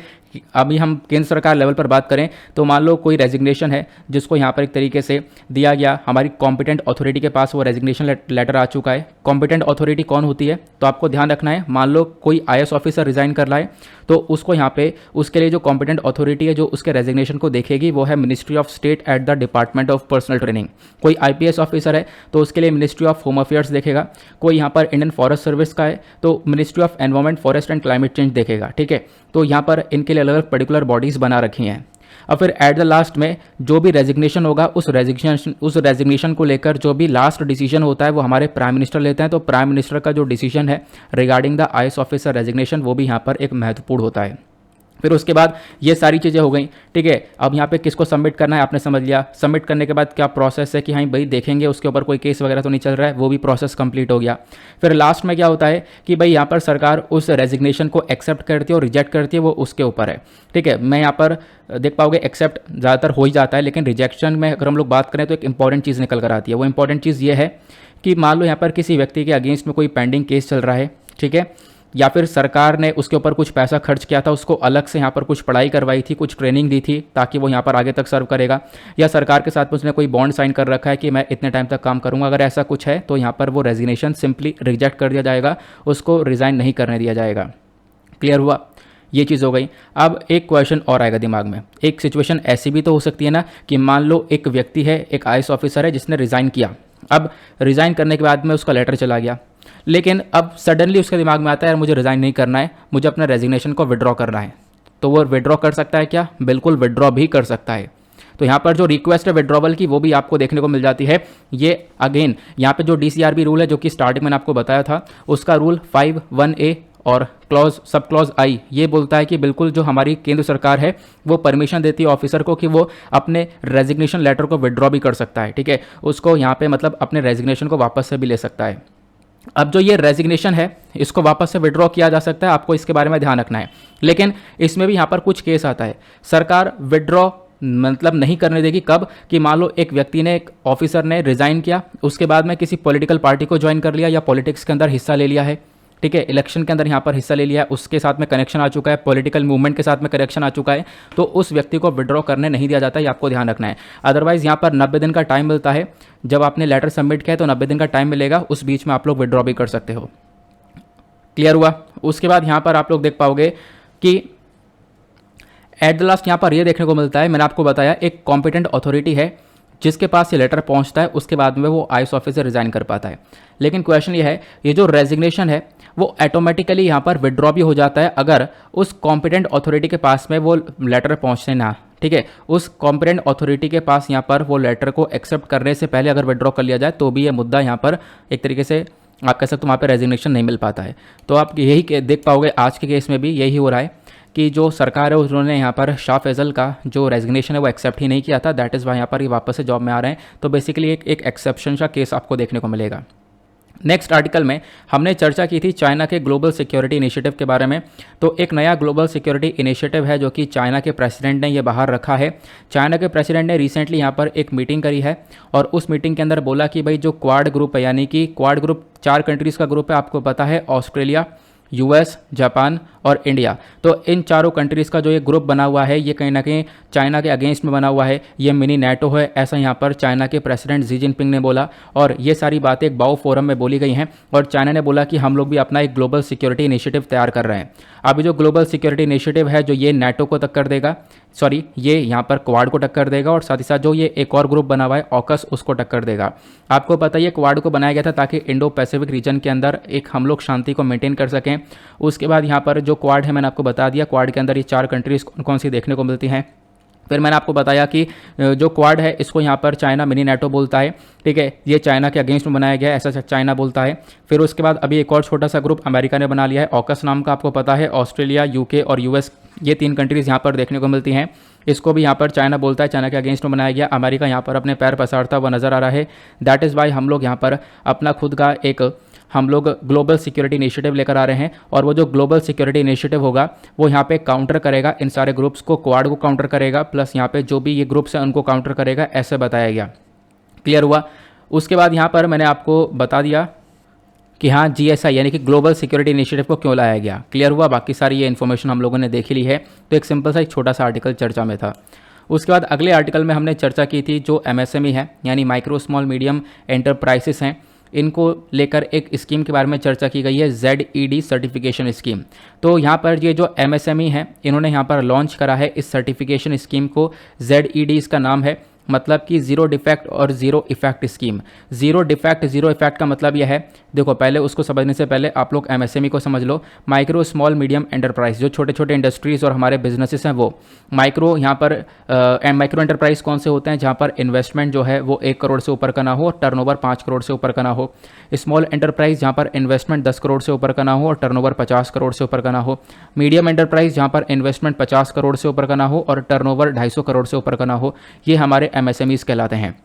अभी हम केंद्र सरकार लेवल पर बात करें तो मान लो कोई रेजिग्नेशन है जिसको यहाँ पर एक तरीके से दिया गया, हमारी कॉम्पिटेंट अथॉरिटी के पास वो रेजिग्नेशन लेटर आ चुका है। कॉम्पिटेंट अथॉरिटी कौन होती है, तो आपको ध्यान रखना है, मान लो कोई IAS ऑफिसर रिज़ाइन कर रहा है तो उसको यहाँ पे उसके लिए जो कॉम्पिटेंट अथॉरिटी है जो उसके रेजिग्नेशन को देखेगी वो है ministry of state at the department of personal training. कोई IPS ऑफिसर है तो उसके लिए मिनिस्ट्री ऑफ होम अफेयर्स देखेगा। कोई यहाँ पर इंडियन फॉरेस्ट सर्विस का है तो ministry of environment forest and climate change देखेगा। ठीक है, तो यहाँ पर इनके लिए अलग अलग पर्टिकुलर बॉडीज़ बना रखी हैं। अब फिर एट द लास्ट में जो भी रेजिग्नेशन होगा उस रेजिग्नेशन को लेकर जो भी लास्ट डिसीजन होता है वो हमारे प्राइम मिनिस्टर लेते हैं। तो प्राइम मिनिस्टर का जो डिसीजन है regarding the IAS officer resignation वो भी यहाँ पर एक महत्वपूर्ण होता है। फिर उसके बाद ये सारी चीज़ें हो गई। ठीक है, अब यहाँ पे किसको सबमिट करना है आपने समझ लिया। सबमिट करने के बाद क्या प्रोसेस है कि हाँ भाई देखेंगे उसके ऊपर कोई केस वगैरह तो नहीं चल रहा है, वो भी प्रोसेस कंप्लीट हो गया। फिर लास्ट में क्या होता है कि भाई यहाँ पर सरकार उस रेजिग्नेशन को एक्सेप्ट करती है और रिजेक्ट करती है, वो उसके ऊपर है। ठीक है, मैं यहाँ पर देख पाओगे एक्सेप्ट ज़्यादातर हो ही जाता है, लेकिन रिजेक्शन में अगर हम लोग बात करें तो एक इंपॉर्टेंट चीज़ निकल कर आती है। वो इंपॉर्टेंट चीज़ ये है कि मान लो यहाँ पर किसी व्यक्ति के अगेंस्ट में कोई पेंडिंग केस चल रहा है, ठीक है, या फिर सरकार ने उसके ऊपर कुछ पैसा खर्च किया था, उसको अलग से यहाँ पर कुछ पढ़ाई करवाई थी, कुछ ट्रेनिंग दी थी ताकि वो यहाँ पर आगे तक सर्व करेगा, या सरकार के साथ उसने कोई बॉन्ड साइन कर रखा है कि मैं इतने टाइम तक काम करूँगा। अगर ऐसा कुछ है तो यहाँ पर वो रेजिग्नेशन सिंपली रिजेक्ट कर दिया जाएगा, उसको रिज़ाइन नहीं करने दिया जाएगा। क्लियर हुआ, ये चीज़ हो गई। अब एक क्वेश्चन और आएगा दिमाग में, एक सिचुएशन ऐसी भी तो हो सकती है ना कि मान लो एक व्यक्ति है, एक IAS ऑफिसर है जिसने रिज़ाइन किया। अब रिज़ाइन करने के बाद में उसका लेटर चला गया, लेकिन अब सडनली उसके दिमाग में आता है यार मुझे रिज़ाइन नहीं करना है, मुझे अपना रेजिग्नेशन को विड्रॉ करना है। तो वो विड्रॉ कर सकता है क्या? बिल्कुल विड्रॉ भी कर सकता है। तो यहाँ पर जो रिक्वेस्ट है विड्रॉवल की वो भी आपको देखने को मिल जाती है। ये अगेन यहाँ पे जो DCRB रूल है जो कि स्टार्टिंग मैंने आपको बताया था, उसका रूल 5(1)(a) और क्लॉज सब क्लॉज आई ये बोलता है कि बिल्कुल जो हमारी केंद्र सरकार है वो परमिशन देती है ऑफिसर को कि वो अपने रेजिग्नेशन लेटर को विड्रॉ भी कर सकता है, ठीक है, उसको यहाँ पे मतलब अपने रेजिग्नेशन को वापस से भी ले सकता है। अब जो ये रेजिग्नेशन है इसको वापस से विड्रॉ किया जा सकता है, आपको इसके बारे में ध्यान रखना है। लेकिन इसमें भी यहाँ पर कुछ केस आता है, सरकार विड्रॉ मतलब नहीं करने देगी। कब? कि मान लो एक व्यक्ति ने, एक ऑफिसर ने रिजाइन किया, उसके बाद में किसी पॉलिटिकल पार्टी को ज्वाइन कर लिया या पॉलिटिक्स के अंदर हिस्सा ले लिया है, ठीक है, इलेक्शन के अंदर यहाँ पर हिस्सा ले लिया है, उसके साथ में कनेक्शन आ चुका है, पॉलिटिकल मूवमेंट के साथ में कनेक्शन आ चुका है, तो उस व्यक्ति को विड्रॉ करने नहीं दिया जाता है, ये आपको ध्यान रखना है। अदरवाइज यहाँ पर 90 दिन का टाइम मिलता है, जब आपने लेटर सबमिट किया है तो 90 दिन का टाइम मिलेगा, उस बीच में आप लोग विड्रॉ भी कर सकते हो। क्लियर हुआ? उसके बाद यहाँ पर आप लोग देख पाओगे कि एट द लास्ट यहाँ पर ये देखने को मिलता है, मैंने आपको बताया एक कॉम्पिटेंट अथॉरिटी है जिसके पास ये लेटर पहुंचता है, उसके बाद में वो आईएएस ऑफिसर रिजाइन कर पाता है। लेकिन क्वेश्चन ये है, ये जो रेजिग्नेशन है वो ऑटोमेटिकली यहाँ पर विड्रॉ भी हो जाता है अगर उस कॉम्पिटेंट अथॉरिटी के पास में वो लेटर पहुँचने ना, ठीक है, उस कॉम्पिटेंट अथॉरिटी के पास यहाँ पर वो लेटर को एक्सेप्ट करने से पहले अगर विड्रॉ कर लिया जाए तो भी ये मुद्दा यहाँ पर एक तरीके से आप कह सकते हो वहाँ पर रेजिग्नेशन नहीं मिल पाता है। तो आप यही देख पाओगे आज के केस में भी यही हो रहा है कि जो सरकार है उन्होंने यहाँ पर शाह फैज़ल का जो रेजिग्नेशन है वो एक्सेप्ट ही नहीं किया था, दैट इज़ वाई यहाँ पर ये वापस से जॉब में आ रहे हैं। तो बेसिकली एक एक्सेप्शन का केस आपको देखने को मिलेगा। नेक्स्ट आर्टिकल में हमने चर्चा की थी चाइना के ग्लोबल सिक्योरिटी इनिशिएटिव के बारे में। तो एक नया ग्लोबल सिक्योरिटी इनिशिएटिव है जो कि चाइना के प्रेसिडेंट ने ये बाहर रखा है। चाइना के प्रेसिडेंट ने रिसेंटली यहाँ पर एक मीटिंग करी है और उस मीटिंग के अंदर बोला कि भाई जो क्वाड ग्रुप है, यानी कि क्वाड ग्रुप 4 कंट्रीज़ का ग्रुप है, आपको पता है ऑस्ट्रेलिया, यूएस, जापान और इंडिया। तो इन चारों कंट्रीज़ का जो ये ग्रुप बना हुआ है ये कहीं ना कहीं चाइना के अगेंस्ट में बना हुआ है, ये मिनी नेटो है, ऐसा यहाँ पर चाइना के प्रेसिडेंट जी जिनपिंग ने बोला। और ये सारी बातें एक बाओ फोरम में बोली गई हैं और चाइना ने बोला कि हम लोग भी अपना एक ग्लोबल सिक्योरिटी इनिशिएटिव तैयार कर रहे हैं। अभी जो ग्लोबल सिक्योरिटी इनिशिएटिव है जो ये नेटो को टक्कर देगा, सॉरी ये यहाँ पर क्वाड को टक्कर देगा और साथ ही साथ जो ये एक और ग्रुप बना हुआ है ऑकस उसको टक्कर देगा। आपको पता है ये क्वाड को बनाया गया था ताकि इंडो पैसिफिक रीजन के अंदर एक हम लोग शांति को मेंटेन कर सकें। उसके बाद यहाँ पर जो क्वाड है मैंने आपको बता दिया, क्वाड के अंदर ये 4 कंट्रीज कौन कौन सी देखने को मिलती हैं। फिर मैंने आपको बताया कि जो क्वाड है इसको यहाँ पर चाइना मिनी नेटो बोलता है, ठीक है, ये चाइना के अगेंस्ट में बनाया गया है, ऐसा चाइना बोलता है। फिर उसके बाद अभी एक और छोटा सा ग्रुप अमेरिका ने बना लिया है, ऑकस नाम का, आपको पता है ऑस्ट्रेलिया, यूके और यूएस, ये 3 कंट्रीज़ यहाँ पर देखने को मिलती हैं। इसको भी यहाँ पर चाइना बोलता है, चाइना के अगेंस्ट में बनाया गया। अमेरिका यहाँ पर अपने पैर पसारता हुआ नजर आ रहा है। दैट इज़ वाई हम लोग यहाँ पर अपना खुद का एक हम लोग ग्लोबल सिक्योरिटी इनिशिएटिव लेकर आ रहे हैं और वो जो ग्लोबल सिक्योरिटी इनिशिएटिव होगा वो यहाँ पे काउंटर करेगा इन सारे ग्रुप्स को, क्वाड को काउंटर करेगा, प्लस यहाँ पे जो भी ये ग्रुप्स हैं उनको काउंटर करेगा, ऐसे बताया गया। क्लियर हुआ? उसके बाद यहाँ पर मैंने आपको बता दिया कि हाँ GSI यानी कि ग्लोबल सिक्योरिटी इनिशिएटिव को क्यों लाया गया। क्लियर हुआ? बाकी सारी ये इन्फॉर्मेशन हम लोगों ने देख ली है। तो एक सिंपल सा एक छोटा सा आर्टिकल चर्चा में था। उसके बाद अगले आर्टिकल में हमने चर्चा की थी जो MSME है यानी माइक्रो स्मॉल मीडियम एंटरप्राइजेस हैं, इनको लेकर एक स्कीम के बारे में चर्चा की गई है, ZED सर्टिफिकेशन स्कीम। तो यहाँ पर ये जो MSME है इन्होंने यहाँ पर लॉन्च करा है इस सर्टिफिकेशन स्कीम को, ZED इसका नाम है, मतलब कि ज़ीरो डिफेक्ट और zero effect scheme. Zero defect zero effect का मतलब यह है, देखो पहले उसको समझने से पहले आप लोग MSME को समझ लो। माइक्रो स्मॉल मीडियम एंटरप्राइज, जो छोटे छोटे इंडस्ट्रीज़ और हमारे बिजनेसेस हैं वो माइक्रो, यहाँ पर माइक्रो एंटरप्राइज कौन से होते हैं जहाँ पर इन्वेस्टमेंट जो है वो 1 करोड़ से ऊपर का ना हो और टर्नओवर 5 करोड़ से ऊपर का ना हो। स्मॉल एंटरप्राइज जहाँ पर इन्वेस्टमेंट 10 करोड़ से ऊपर का ना हो और टर्नओवर 50 करोड़ से ऊपर का ना हो। मीडियम एंटरप्राइज जहाँ पर इन्वेस्टमेंट 50 करोड़ से ऊपर का ना हो और टर्नओवर 250 करोड़ से ऊपर का ना हो। ये हमारे MSMEs कहलाते हैं।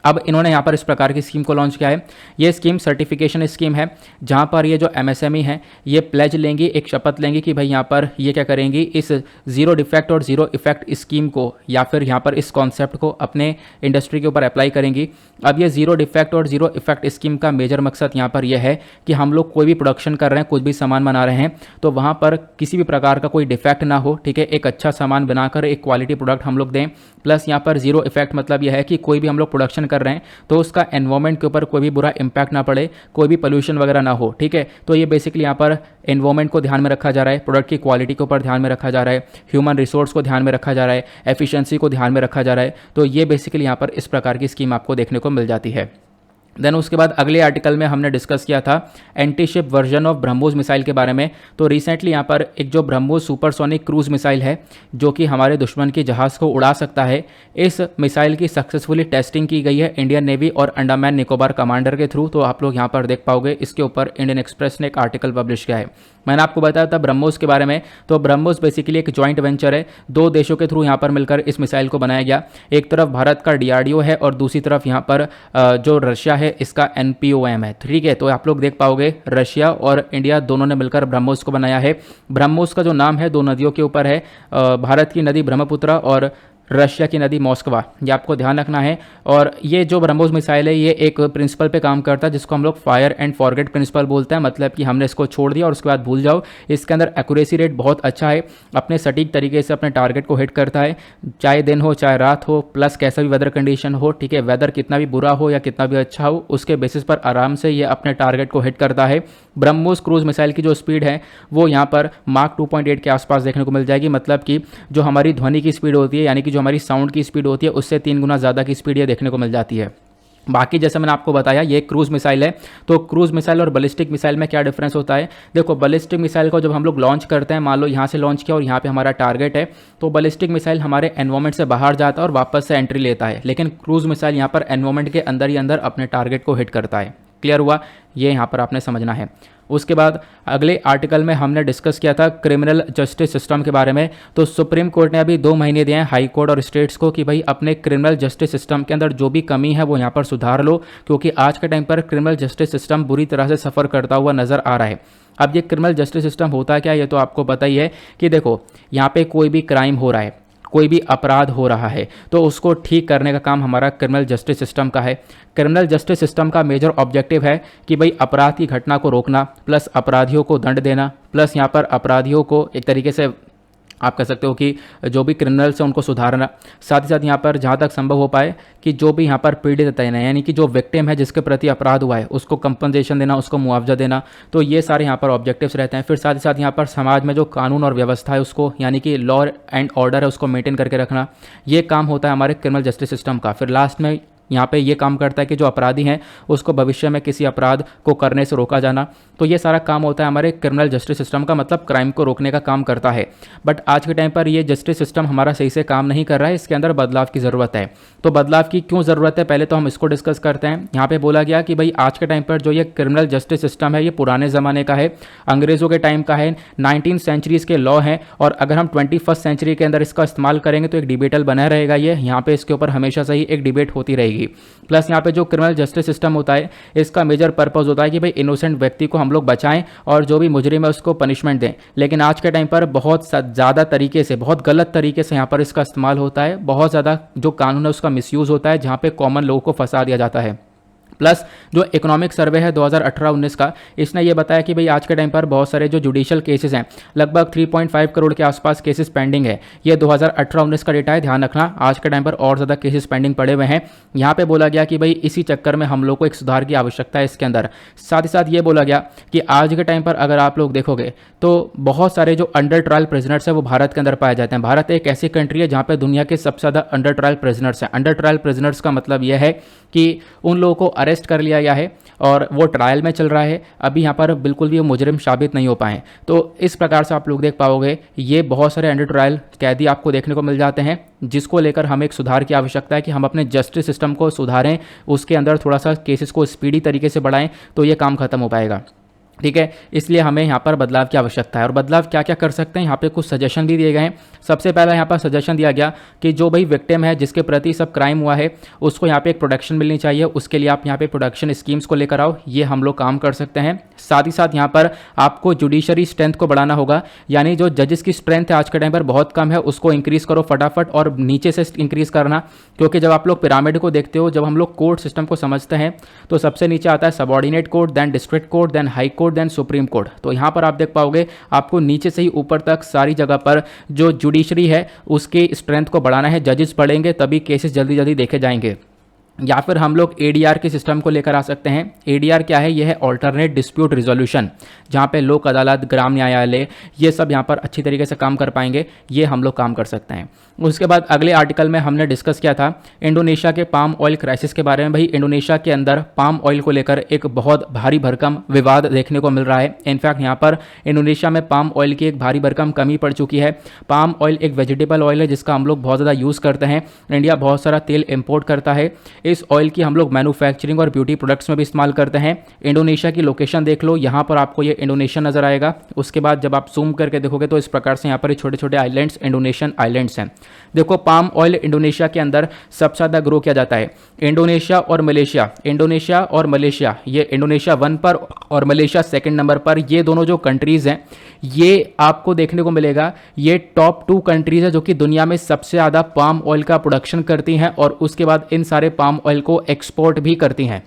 अब इन्होंने यहाँ पर इस प्रकार की स्कीम को लॉन्च किया है। ये स्कीम सर्टिफिकेशन स्कीम है जहाँ पर ये जो MSME है ये प्लेज लेंगी, एक शपथ लेंगी कि भाई यहाँ पर ये क्या करेंगी, इस ज़ीरो डिफेक्ट और ज़ीरो इफेक्ट स्कीम को या फिर यहाँ पर इस कॉन्सेप्ट को अपने इंडस्ट्री के ऊपर अप्लाई करेंगी। अब ये ज़ीरो डिफेक्ट और ज़ीरो इफेक्ट स्कीम का मेजर मकसद यहाँ पर यह है कि हम लोग कोई भी प्रोडक्शन कर रहे हैं, कुछ भी सामान बना रहे हैं तो वहाँ पर किसी भी प्रकार का कोई डिफेक्ट ना हो, ठीक है, एक अच्छा सामान बनाकर एक क्वालिटी प्रोडक्ट हम लोग दें। प्लस यहाँ पर ज़ीरो इफेक्ट मतलब यह है कि कोई भी हम लोग प्रोडक्शन कर रहे हैं तो उसका एनवायरनमेंट के ऊपर कोई भी बुरा इंपैक्ट ना पड़े, कोई भी पोल्यूशन वगैरह ना हो, ठीक है। तो ये बेसिकली यहाँ पर एनवायरनमेंट को ध्यान में रखा जा रहा है, प्रोडक्ट की क्वालिटी के ऊपर ध्यान में रखा जा रहा है, ह्यूमन रिसोर्स को ध्यान में रखा जा रहा है, एफिशिएंसी को ध्यान में रखा जा रहा है। तो ये बेसिकली यहाँ पर इस प्रकार की स्कीम आपको देखने को मिल जाती है। देन उसके बाद अगले आर्टिकल में हमने डिस्कस किया था anti ship version of BrahMos missile के बारे में। तो रिसेंटली यहाँ पर एक जो ब्रह्मोस सुपरसोनिक क्रूज मिसाइल है जो कि हमारे दुश्मन के जहाज़ को उड़ा सकता है, इस मिसाइल की सक्सेसफुली टेस्टिंग की गई है इंडियन नेवी और अंडमान निकोबार कमांडर के थ्रू। तो आप लोग यहाँ पर देख पाओगे, इसके ऊपर इंडियन एक्सप्रेस ने एक आर्टिकल पब्लिश किया है। मैंने आपको बताया था ब्रह्मोस के बारे में। तो ब्रह्मोस बेसिकली एक जॉइंट वेंचर है, दो देशों के थ्रू यहाँ पर मिलकर इस मिसाइल को बनाया गया। एक तरफ भारत का DRDO है और दूसरी तरफ यहाँ पर जो रशिया है इसका NPOM है। ठीक है, तो आप लोग देख पाओगे रशिया और इंडिया दोनों ने मिलकर ब्रह्मोस को बनाया है। ब्रह्मोस का जो नाम है दो नदियों के ऊपर है, भारत की नदी ब्रह्मपुत्र और रशिया की नदी मॉस्कवा, ये आपको ध्यान रखना है। और ये जो ब्रह्मोस मिसाइल है ये एक प्रिंसिपल पे काम करता है जिसको हम लोग फायर एंड फॉरगेट प्रिंसिपल बोलते हैं। मतलब कि हमने इसको छोड़ दिया और उसके बाद भूल जाओ। इसके अंदर एक्यूरेसी रेट बहुत अच्छा है, अपने सटीक तरीके से अपने टारगेट को हिट करता है, चाहे दिन हो चाहे रात हो, प्लस कैसा भी वेदर कंडीशन हो। ठीक है, वेदर कितना भी बुरा हो या कितना भी अच्छा हो, उसके बेसिस पर आराम से ये अपने टारगेट को हिट करता है। ब्रह्मोस क्रूज मिसाइल की जो स्पीड है वो यहाँ पर मार्क 2.8 के आसपास देखने को मिल जाएगी। मतलब कि जो हमारी ध्वनि की स्पीड होती है, यानी कि जो हमारी साउंड की स्पीड होती है, उससे 3 गुना ज़्यादा की स्पीड ये देखने को मिल जाती है। बाकी जैसे मैंने आपको बताया ये क्रूज मिसाइल है। तो क्रूज मिसाइल और बैलिस्टिक मिसाइल में क्या डिफरेंस होता है? देखो, बैलिस्टिक मिसाइल को जब हम लोग लॉन्च करते हैं, मान लो यहाँ से लॉन्च किया और यहाँ पे हमारा टारगेट है, तो बैलिस्टिक मिसाइल हमारे एनवायरमेंट से बाहर जाता है और वापस से एंट्री लेता है। लेकिन क्रूज मिसाइल यहाँ पर एनवायरमेंट के अंदर ही अंदर अपने टारगेट को हिट करता है। क्लियर हुआ? ये यहाँ पर आपने समझना है। उसके बाद अगले आर्टिकल में हमने डिस्कस किया था क्रिमिनल जस्टिस सिस्टम के बारे में। तो सुप्रीम कोर्ट ने अभी 2 महीने दिए हैं हाई कोर्ट और स्टेट्स को कि भाई अपने क्रिमिनल जस्टिस सिस्टम के अंदर जो भी कमी है वो यहाँ पर सुधार लो, क्योंकि आज के टाइम पर क्रिमिनल जस्टिस सिस्टम बुरी तरह से सफ़र करता हुआ नज़र आ रहा है। अब ये क्रिमिनल जस्टिस सिस्टम होता क्या है ये तो आपको पता ही है कि देखो, यहाँ पे कोई भी क्राइम हो रहा है, कोई भी अपराध हो रहा है, तो उसको ठीक करने का काम हमारा क्रिमिनल जस्टिस सिस्टम का है। क्रिमिनल जस्टिस सिस्टम का मेजर ऑब्जेक्टिव है कि भाई अपराध की घटना को रोकना, प्लस अपराधियों को दंड देना, प्लस यहाँ पर अपराधियों को एक तरीके से आप कह सकते हो कि जो भी क्रिमिनल्स हैं उनको सुधारना। साथ ही साथ यहाँ पर जहाँ तक संभव हो पाए कि जो भी यहाँ पर पीड़ित है, यानी कि जो विक्टिम है जिसके प्रति अपराध हुआ है, उसको कंपनसेशन देना, उसको मुआवजा देना। तो ये सारे यहाँ पर ऑब्जेक्टिव्स रहते हैं। फिर साथ ही साथ यहाँ पर समाज में जो कानून और व्यवस्था है उसको, यानी कि लॉ एंड ऑर्डर है, उसको मेंटेन करके रखना, ये काम होता है हमारे क्रिमिनल जस्टिस सिस्टम का। फिर लास्ट में यहाँ पे ये काम करता है कि जो अपराधी हैं उसको भविष्य में किसी अपराध को करने से रोका जाना। तो ये सारा काम होता है हमारे क्रिमिनल जस्टिस सिस्टम का, मतलब क्राइम को रोकने का काम करता है। बट आज के टाइम पर ये जस्टिस सिस्टम हमारा सही से काम नहीं कर रहा है, इसके अंदर बदलाव की ज़रूरत है। तो बदलाव की क्यों ज़रूरत है पहले तो हम इसको डिस्कस करते हैं। यहाँ पे बोला गया कि भाई आज के टाइम पर जो ये क्रिमिनल जस्टिस सिस्टम है ये पुराने ज़माने का है, अंग्रेज़ों के टाइम का है, 19th सेंचुरीज़ के लॉ हैं, और अगर हम 21st सेंचुरी के अंदर इसका इस्तेमाल करेंगे तो एक डिबेटल बना रहेगा। ये यहाँ पे इसके ऊपर हमेशा से ही एक डिबेट होती रहेगी। प्लस यहाँ पे जो क्रिमिनल जस्टिस सिस्टम होता है इसका मेजर पर्पस होता है कि भाई इनोसेंट व्यक्ति को हम लोग बचाएं और जो भी मुजरिम है उसको पनिशमेंट दें। लेकिन आज के टाइम पर बहुत ज़्यादा तरीके से, बहुत गलत तरीके से यहाँ पर इसका इस्तेमाल होता है। बहुत ज़्यादा जो कानून है उसका मिसयूज़ होता है, जहाँ पे कॉमन लोगों को फंसा दिया जाता है। प्लस जो इकोनॉमिक सर्वे है 2018-19 का, इसने ये बताया कि भाई आज के टाइम पर बहुत सारे जो जुडिशियल केसेस हैं, लगभग 3.5 करोड़ के आसपास केसेस पेंडिंग है। ये 2018-19 का डेटा है, ध्यान रखना। आज के टाइम पर और ज़्यादा केसेस पेंडिंग पड़े हुए हैं। यहाँ पे बोला गया कि भाई इसी चक्कर में हम लोग को एक सुधार की आवश्यकता है इसके अंदर। साथ ही साथ ये बोला गया कि आज के टाइम पर अगर आप लोग देखोगे तो बहुत सारे जो अंडर ट्रायल प्रिजनर्स हैं वो भारत के अंदर पाए जाते हैं। भारत एक ऐसी कंट्री है जहाँ पे दुनिया के सबसे ज़्यादा अंडर ट्रायल प्रिजनर्स हैं। अंडर ट्रायल प्रिजनर्स का मतलब यह है कि उन लोगों को अरेस्ट कर लिया गया है और वो ट्रायल में चल रहा है, अभी यहाँ पर बिल्कुल भी वो मुजरिम साबित नहीं हो पाए। तो इस प्रकार से आप लोग देख पाओगे ये बहुत सारे अंडर ट्रायल कैदी आपको देखने को मिल जाते हैं, जिसको लेकर हमें एक सुधार की आवश्यकता है कि हम अपने जस्टिस सिस्टम को सुधारें, उसके अंदर थोड़ा सा केसेस को स्पीडी तरीके से बढ़ाएं, तो ये काम खत्म हो पाएगा। ठीक है, इसलिए हमें यहाँ पर बदलाव की आवश्यकता है। और बदलाव क्या क्या कर सकते हैं, यहाँ पे कुछ सजेशन भी दिए गए हैं। सबसे पहला यहाँ पर सजेशन दिया गया कि जो भाई विक्टिम है, जिसके प्रति सब क्राइम हुआ है, उसको यहाँ पे एक प्रोटेक्शन मिलनी चाहिए। उसके लिए आप यहाँ पे प्रोटेक्शन स्कीम्स को लेकर आओ, ये हम लोग काम कर सकते हैं। साथ ही साथ यहाँ पर आपको जुडिशरी स्ट्रेंथ को बढ़ाना होगा, यानी जो जजेस की स्ट्रेंथ है आज के टाइम पर बहुत कम है, उसको इंक्रीज करो फटाफट और नीचे से इंक्रीज करना। क्योंकि जब आप लोग पिरामिड को देखते हो, जब हम लोग कोर्ट सिस्टम को समझते हैं, तो सबसे नीचे आता है subordinate court, then district court, then high court, then supreme court. तो यहाँ पर आप देख पाओगे आपको नीचे से ही ऊपर तक सारी जगह पर जो जुडिशरी है उसके स्ट्रेंथ को बढ़ाना है। जजेस बढ़ेंगे तभी केसेस जल्दी जल्दी देखे जाएंगे। या फिर हम लोग ADR के सिस्टम को लेकर आ सकते हैं। ADR क्या है? यह है ऑल्टरनेट डिस्प्यूट रिजोल्यूशन, जहाँ पे लोक अदालत, ग्राम न्यायालय, ये सब यहाँ पर अच्छी तरीके से काम कर पाएंगे। ये हम लोग काम कर सकते हैं। उसके बाद अगले आर्टिकल में हमने डिस्कस किया था इंडोनेशिया के पाम ऑयल क्राइसिस के बारे में। भाई इंडोनेशिया के अंदर पाम ऑयल को लेकर एक बहुत भारी भरकम विवाद देखने को मिल रहा है। इनफैक्ट यहाँ पर इंडोनेशिया में पाम ऑयल की एक भारी भरकम कमी पड़ चुकी है। पाम ऑयल एक वेजिटेबल ऑयल है जिसका हम लोग बहुत ज़्यादा यूज़ करते हैं। इंडिया बहुत सारा तेल इम्पोर्ट करता है। इस ऑयल की हम लोग मैन्युफैक्चरिंग और ब्यूटी प्रोडक्ट्स में भी इस्तेमाल करते हैं। इंडोनेशिया की लोकेशन देख लो, यहाँ पर आपको ये इंडोनेशिया नज़र आएगा। उसके बाद जब आप जूम करके देखोगे तो इस प्रकार से यहाँ पर छोटे छोटे आइलैंड्स इंडोनेशियन आइलैंड्स हैं। देखो पाम ऑयल इंडोनेशिया के अंदर सबसे ज़्यादा ग्रो किया जाता है। इंडोनेशिया और मलेशिया, ये इंडोनेशिया 1 पर और मलेशिया सेकंड नंबर पर, ये दोनों जो कंट्रीज़ हैं ये आपको देखने को मिलेगा ये टॉप 2 कंट्रीज़ है जो कि दुनिया में सबसे ज़्यादा पाम ऑयल का प्रोडक्शन करती हैं और उसके बाद इन सारे पाम ऑयल को एक्सपोर्ट भी करती हैं।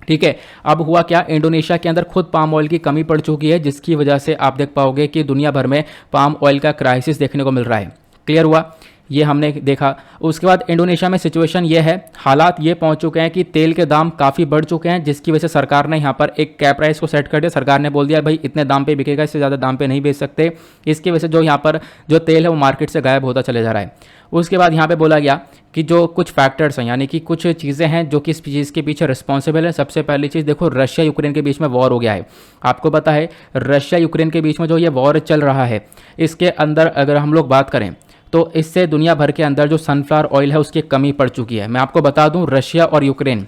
ठीक है, अब हुआ क्या, इंडोनेशिया के अंदर खुद पाम ऑयल की कमी पड़ चुकी है, जिसकी वजह से आप देख पाओगे कि दुनिया भर में पाम ऑयल का क्राइसिस देखने को मिल रहा है। क्लियर हुआ, ये हमने देखा। उसके बाद इंडोनेशिया में सिचुएशन ये है, हालात ये पहुंच चुके हैं कि तेल के दाम काफ़ी बढ़ चुके हैं, जिसकी वजह से सरकार ने यहाँ पर एक कैप प्राइस को सेट कर दिया। सरकार ने बोल दिया भाई इतने दाम पे बिकेगा, इससे ज़्यादा दाम पे नहीं बेच सकते। इसकी वजह से जो यहाँ पर जो तेल है वो मार्केट से गायब होता चले जा रहा है। उसके बाद यहाँ पे बोला गया कि जो कुछ फैक्टर्स हैं यानी कि कुछ चीज़ें हैं जो कि इस चीज़ के पीछे रिस्पॉन्सिबल है। सबसे पहली चीज़ देखो, रशिया यूक्रेन के बीच में वॉर हो गया है। आपको पता है रशिया यूक्रेन के बीच में जो ये वॉर चल रहा है, इसके अंदर अगर हम लोग बात करें तो इससे दुनिया भर के अंदर जो सनफ्लावर ऑयल है उसकी कमी पड़ चुकी है। मैं आपको बता दूं रशिया और यूक्रेन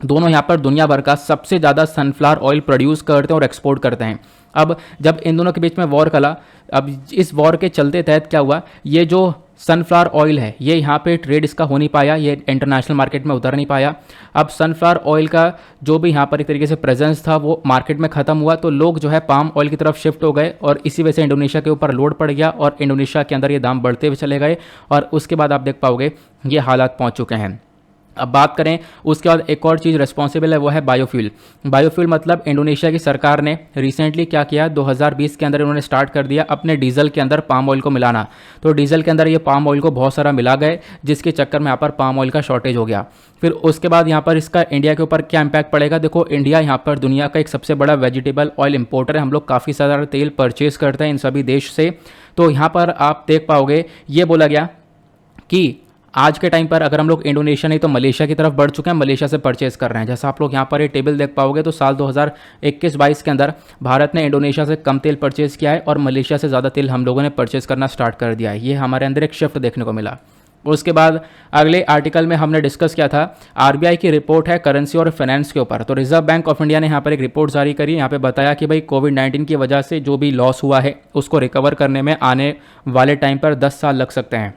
दोनों यहाँ पर दुनिया भर का सबसे ज़्यादा सनफ्लावर ऑयल प्रोड्यूस करते हैं और एक्सपोर्ट करते हैं। अब जब इन दोनों के बीच में वॉर चला, अब इस वॉर के चलते तहत क्या हुआ, ये जो सनफ्लावर ऑयल है ये यहाँ पे ट्रेड इसका हो नहीं पाया, ये इंटरनेशनल मार्केट में उतर नहीं पाया। अब सनफ्लावर ऑयल का जो भी यहाँ पर एक तरीके से प्रेजेंस था वो मार्केट में ख़त्म हुआ, तो लोग जो है पाम ऑयल की तरफ शिफ्ट हो गए और इसी वजह से इंडोनेशिया के ऊपर लोड पड़ गया और इंडोनेशिया के अंदर ये दाम बढ़ते हुए चले गए और उसके बाद आप देख पाओगे ये हालात पहुँच चुके हैं। अब बात करें उसके बाद एक और चीज़ रिस्पॉन्सिबल है वो है बायोफ्यूल। बायोफ्यूल मतलब इंडोनेशिया की सरकार ने रिसेंटली क्या किया, 2020 के अंदर इन्होंने स्टार्ट कर दिया अपने डीजल के अंदर पाम ऑयल को मिलाना। तो डीजल के अंदर ये पाम ऑयल को बहुत सारा मिला गए, जिसके चक्कर में यहाँ पर पाम ऑयल का शॉर्टेज हो गया। फिर उसके बाद यहाँ पर इसका इंडिया के ऊपर क्या इम्पैक्ट पड़ेगा, देखो इंडिया यहाँ पर दुनिया का एक सबसे बड़ा वेजिटेबल ऑयल इंपोर्टर है। हम लोग काफ़ी सारा तेल परचेज करते हैं इन सभी देश से। तो यहाँ पर आप देख पाओगे ये बोला गया कि आज के टाइम पर अगर हम लोग इंडोनेशिया नहीं तो मलेशिया की तरफ बढ़ चुके हैं, मलेशिया से परचेज कर रहे हैं। जैसा आप लोग यहाँ पर ये टेबल देख पाओगे तो साल 2021-22 के अंदर भारत ने इंडोनेशिया से कम तेल परचेज किया है और मलेशिया से ज़्यादा तेल हम लोगों ने परचेज करना स्टार्ट कर दिया है। ये हमारे अंदर एक शिफ्ट देखने को मिला। उसके बाद अगले आर्टिकल में हमने डिस्कस किया था आरबीआई की रिपोर्ट है करेंसी और फाइनेंस के ऊपर। तो रिजर्व बैंक ऑफ इंडिया ने यहाँ पर एक रिपोर्ट जारी करी, यहाँ पे बताया कि भाई कोविड-19 की वजह से जो भी लॉस हुआ है उसको रिकवर करने में आने वाले टाइम पर 10 साल लग सकते हैं।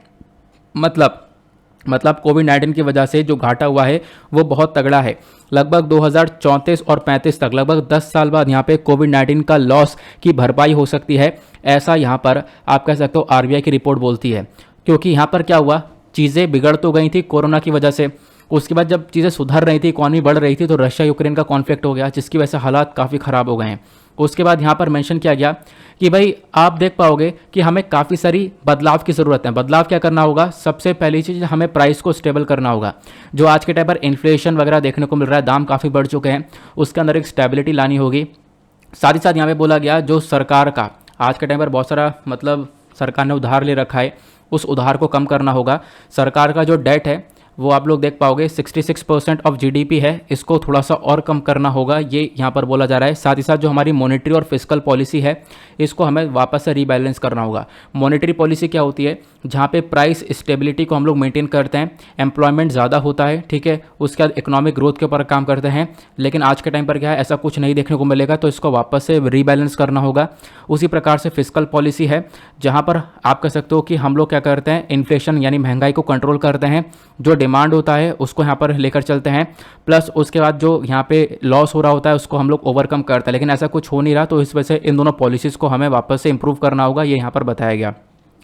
मतलब कोविड-19 की वजह से जो घाटा हुआ है वो बहुत तगड़ा है। लगभग 2034 और 35 तक लगभग 10 साल बाद यहाँ पे कोविड-19 का लॉस की भरपाई हो सकती है, ऐसा यहाँ पर आप कह सकते हो आरबीआई की रिपोर्ट बोलती है। क्योंकि यहाँ पर क्या हुआ, चीज़ें बिगड़ तो गई थी कोरोना की वजह से, उसके बाद जब चीज़ें सुधर रही थी, इकॉनमी बढ़ रही थी, तो रशिया यूक्रेन का कॉन्फ्लिक्ट हो गया, जिसकी वजह से हालात काफ़ी ख़राब हो गए हैं। उसके बाद यहाँ पर मेंशन किया गया कि भाई आप देख पाओगे कि हमें काफ़ी सारी बदलाव की ज़रूरत है। बदलाव क्या करना होगा, सबसे पहली चीज़ हमें प्राइस को स्टेबल करना होगा। जो आज के टाइम पर इन्फ्लेशन वगैरह देखने को मिल रहा है, दाम काफ़ी बढ़ चुके हैं, उसके अंदर एक स्टेबिलिटी लानी होगी। साथ ही साथ यहाँ पे बोला गया जो सरकार का आज के टाइम पर बहुत सारा मतलब सरकार ने उधार ले रखा है, उस उधार को कम करना होगा। सरकार का जो डेट है वो आप लोग देख पाओगे 66% ऑफ जीडीपी है, इसको थोड़ा सा और कम करना होगा, ये यहाँ पर बोला जा रहा है। साथ ही साथ जो हमारी मॉनेटरी और फिस्कल पॉलिसी है इसको हमें वापस से रीबैलेंस करना होगा। मॉनेटरी पॉलिसी क्या होती है, जहाँ पे प्राइस स्टेबिलिटी को हम लोग मेंटेन करते हैं, एम्प्लॉयमेंट ज़्यादा होता है, ठीक है, उसके बाद इकोनॉमिक ग्रोथ के ऊपर काम करते हैं। लेकिन आज के टाइम पर क्या है, ऐसा कुछ नहीं देखने को मिलेगा, तो इसको वापस से रीबैलेंस करना होगा। उसी प्रकार से फिस्कल पॉलिसी है, जहाँ पर आप कह सकते हो कि हम लोग क्या करते हैं, इन्फ्लेशन यानी महंगाई को कंट्रोल करते हैं, जो डिमांड होता है उसको यहाँ पर लेकर चलते हैं, प्लस उसके बाद जो यहाँ पे लॉस हो रहा होता है उसको हम लोग ओवरकम करते हैं। लेकिन ऐसा कुछ हो नहीं रहा, तो इस वजह से इन दोनों पॉलिसीज़ को हमें वापस से इंप्रूव करना होगा, ये यहाँ पर बताया गया।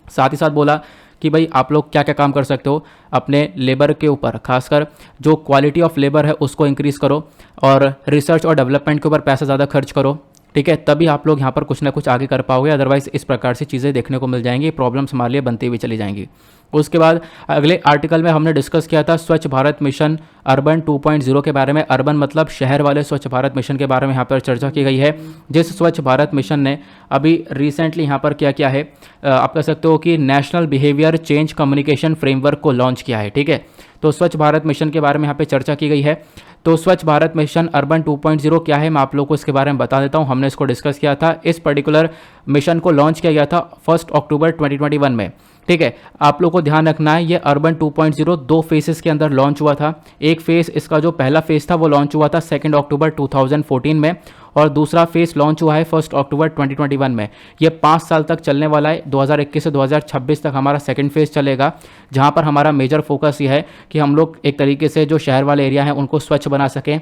साथ ही साथ बोला कि भाई आप लोग क्या क्या काम कर सकते हो अपने लेबर के ऊपर, खासकर जो क्वालिटी ऑफ लेबर है उसको इंक्रीज़ करो और रिसर्च और डेवलपमेंट के ऊपर पैसा ज़्यादा खर्च करो, ठीक है, तभी आप लोग यहाँ पर कुछ ना कुछ आगे कर पाओगे। अदरवाइज इस प्रकार से चीज़ें देखने को मिल जाएंगी, प्रॉब्लम्स हमारे लिए बनती हुई चली जाएंगी। उसके बाद अगले आर्टिकल में हमने डिस्कस किया था स्वच्छ भारत मिशन अर्बन 2.0 के बारे में। अर्बन मतलब शहर वाले स्वच्छ भारत मिशन के बारे में यहाँ पर चर्चा की गई है, जिस स्वच्छ भारत मिशन ने अभी रिसेंटली यहाँ पर क्या किया है, आप कह सकते हो कि national behaviour change communication framework को लॉन्च किया है, ठीक है। तो स्वच्छ भारत मिशन के बारे में यहाँ पे चर्चा की गई है। तो स्वच्छ भारत मिशन अर्बन 2.0 क्या है, मैं आप लोगों को इसके बारे में बता देता हूँ। हमने इसको डिस्कस किया था। इस पर्टिकुलर मिशन को लॉन्च किया गया था 1 अक्टूबर 2021 में, ठीक है, आप लोग को ध्यान रखना है ये अर्बन 2.0 दो फेसेस के अंदर लॉन्च हुआ था। एक फेस, इसका जो पहला फेस था वो लॉन्च हुआ था 2 अक्टूबर 2014 में, और दूसरा फेस लॉन्च हुआ है 1 अक्टूबर 2021 में। ये 5 साल तक चलने वाला है। 2021 से 2026 तक हमारा सेकंड फेज चलेगा, जहां पर हमारा मेजर फोकस ये है कि हम लोग एक तरीके से जो शहर वाले एरिया हैं उनको स्वच्छ बना सकें,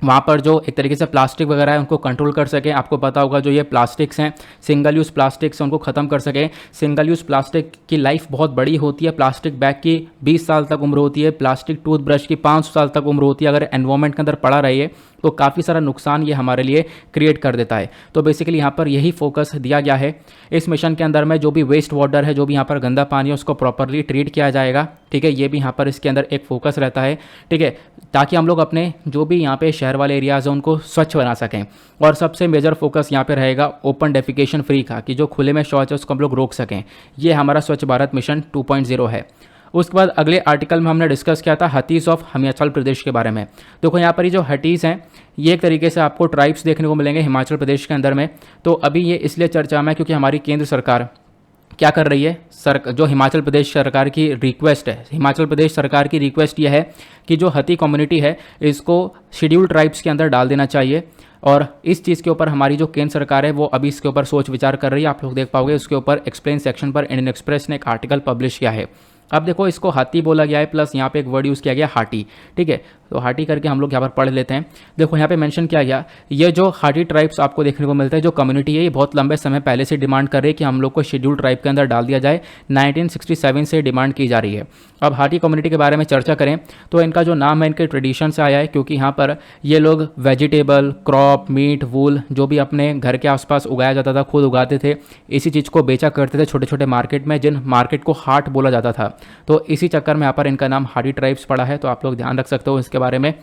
वहाँ पर जो एक तरीके से प्लास्टिक वगैरह है उनको कंट्रोल कर सकें। आपको पता होगा जो ये प्लास्टिक्स हैं, सिंगल यूज़ प्लास्टिक्स हैं, उनको ख़त्म कर सकें। सिंगल यूज़ प्लास्टिक की लाइफ बहुत बड़ी होती है, प्लास्टिक बैग की 20 साल तक उम्र होती है, प्लास्टिक टूथब्रश की 500 साल तक उम्र होती है। अगर एनवायरनमेंट के अंदर पड़ा रही तो काफ़ी सारा नुकसान ये हमारे लिए क्रिएट कर देता है। तो बेसिकली यहाँ पर यही फोकस दिया गया है इस मिशन के अंदर में। जो भी वेस्ट वाटर है, जो भी यहाँ पर गंदा पानी है, उसको प्रॉपरली ट्रीट किया जाएगा। ठीक है, ये भी यहाँ पर इसके अंदर एक फोकस रहता है। ठीक है, ताकि हम लोग अपने जो भी यहाँ पे शहर वाले एरियाज़ हैं उनको स्वच्छ बना सकें। और सबसे मेजर फोकस यहाँ पे रहेगा ओपन डेफिकेशन फ्री का, कि जो खुले में शौच है उसको हम लोग रोक सकें। ये हमारा स्वच्छ भारत मिशन 2.0 है। उसके बाद अगले आर्टिकल में हमने डिस्कस किया था हतीज़ ऑफ हिमाचल प्रदेश के बारे में। देखो यहाँ पर ये जो हटीज़ हैं, ये एक तरीके से आपको ट्राइब्स देखने को मिलेंगे हिमाचल प्रदेश के अंदर में। तो अभी ये इसलिए चर्चा में क्योंकि हमारी केंद्र सरकार क्या कर रही है, जो हिमाचल प्रदेश सरकार की रिक्वेस्ट है, हिमाचल प्रदेश सरकार की रिक्वेस्ट ये है कि जो हती कम्युनिटी है इसको शेड्यूल ट्राइब्स के अंदर डाल देना चाहिए। और इस चीज़ के ऊपर हमारी जो केंद्र सरकार है वो अभी इसके ऊपर सोच विचार कर रही है। आप लोग देख पाओगे उसके ऊपर एक्सप्लेन सेक्शन पर इंडियन एक्सप्रेस ने एक आर्टिकल पब्लिश किया है। अब देखो, इसको हाथी बोला गया है, प्लस यहाँ पे एक वर्ड यूज़ किया गया हाटी। ठीक है, तो हाटी करके हम लोग यहाँ पर पढ़ लेते हैं। देखो यहाँ पे मेंशन किया गया, ये जो हाटी ट्राइब्स आपको देखने को मिलता है, जो कम्युनिटी है, ये बहुत लंबे समय पहले से डिमांड कर रही है कि हम लोग को शेड्यूल ट्राइब के अंदर डाल दिया जाए। 1967 से डिमांड की जा रही है। अब हाटी कम्युनिटी के बारे में चर्चा करें तो इनका जो नाम है इनके ट्रेडिशन से आया है, क्योंकि यहाँ पर ये लोग वेजिटेबल, क्रॉप, मीट, वूल जो भी अपने घर के आसपास उगाया जाता था खुद उगाते थे। इसी चीज़ को बेचा करते थे छोटे छोटे मार्केट में, जिन मार्केट को हाट बोला जाता था। तो इसी चक्कर में यहाँ पर इनका नाम हाटी ट्राइब्स पड़ा है। तो आप लोग ध्यान रख सकते हो इसके बारे में।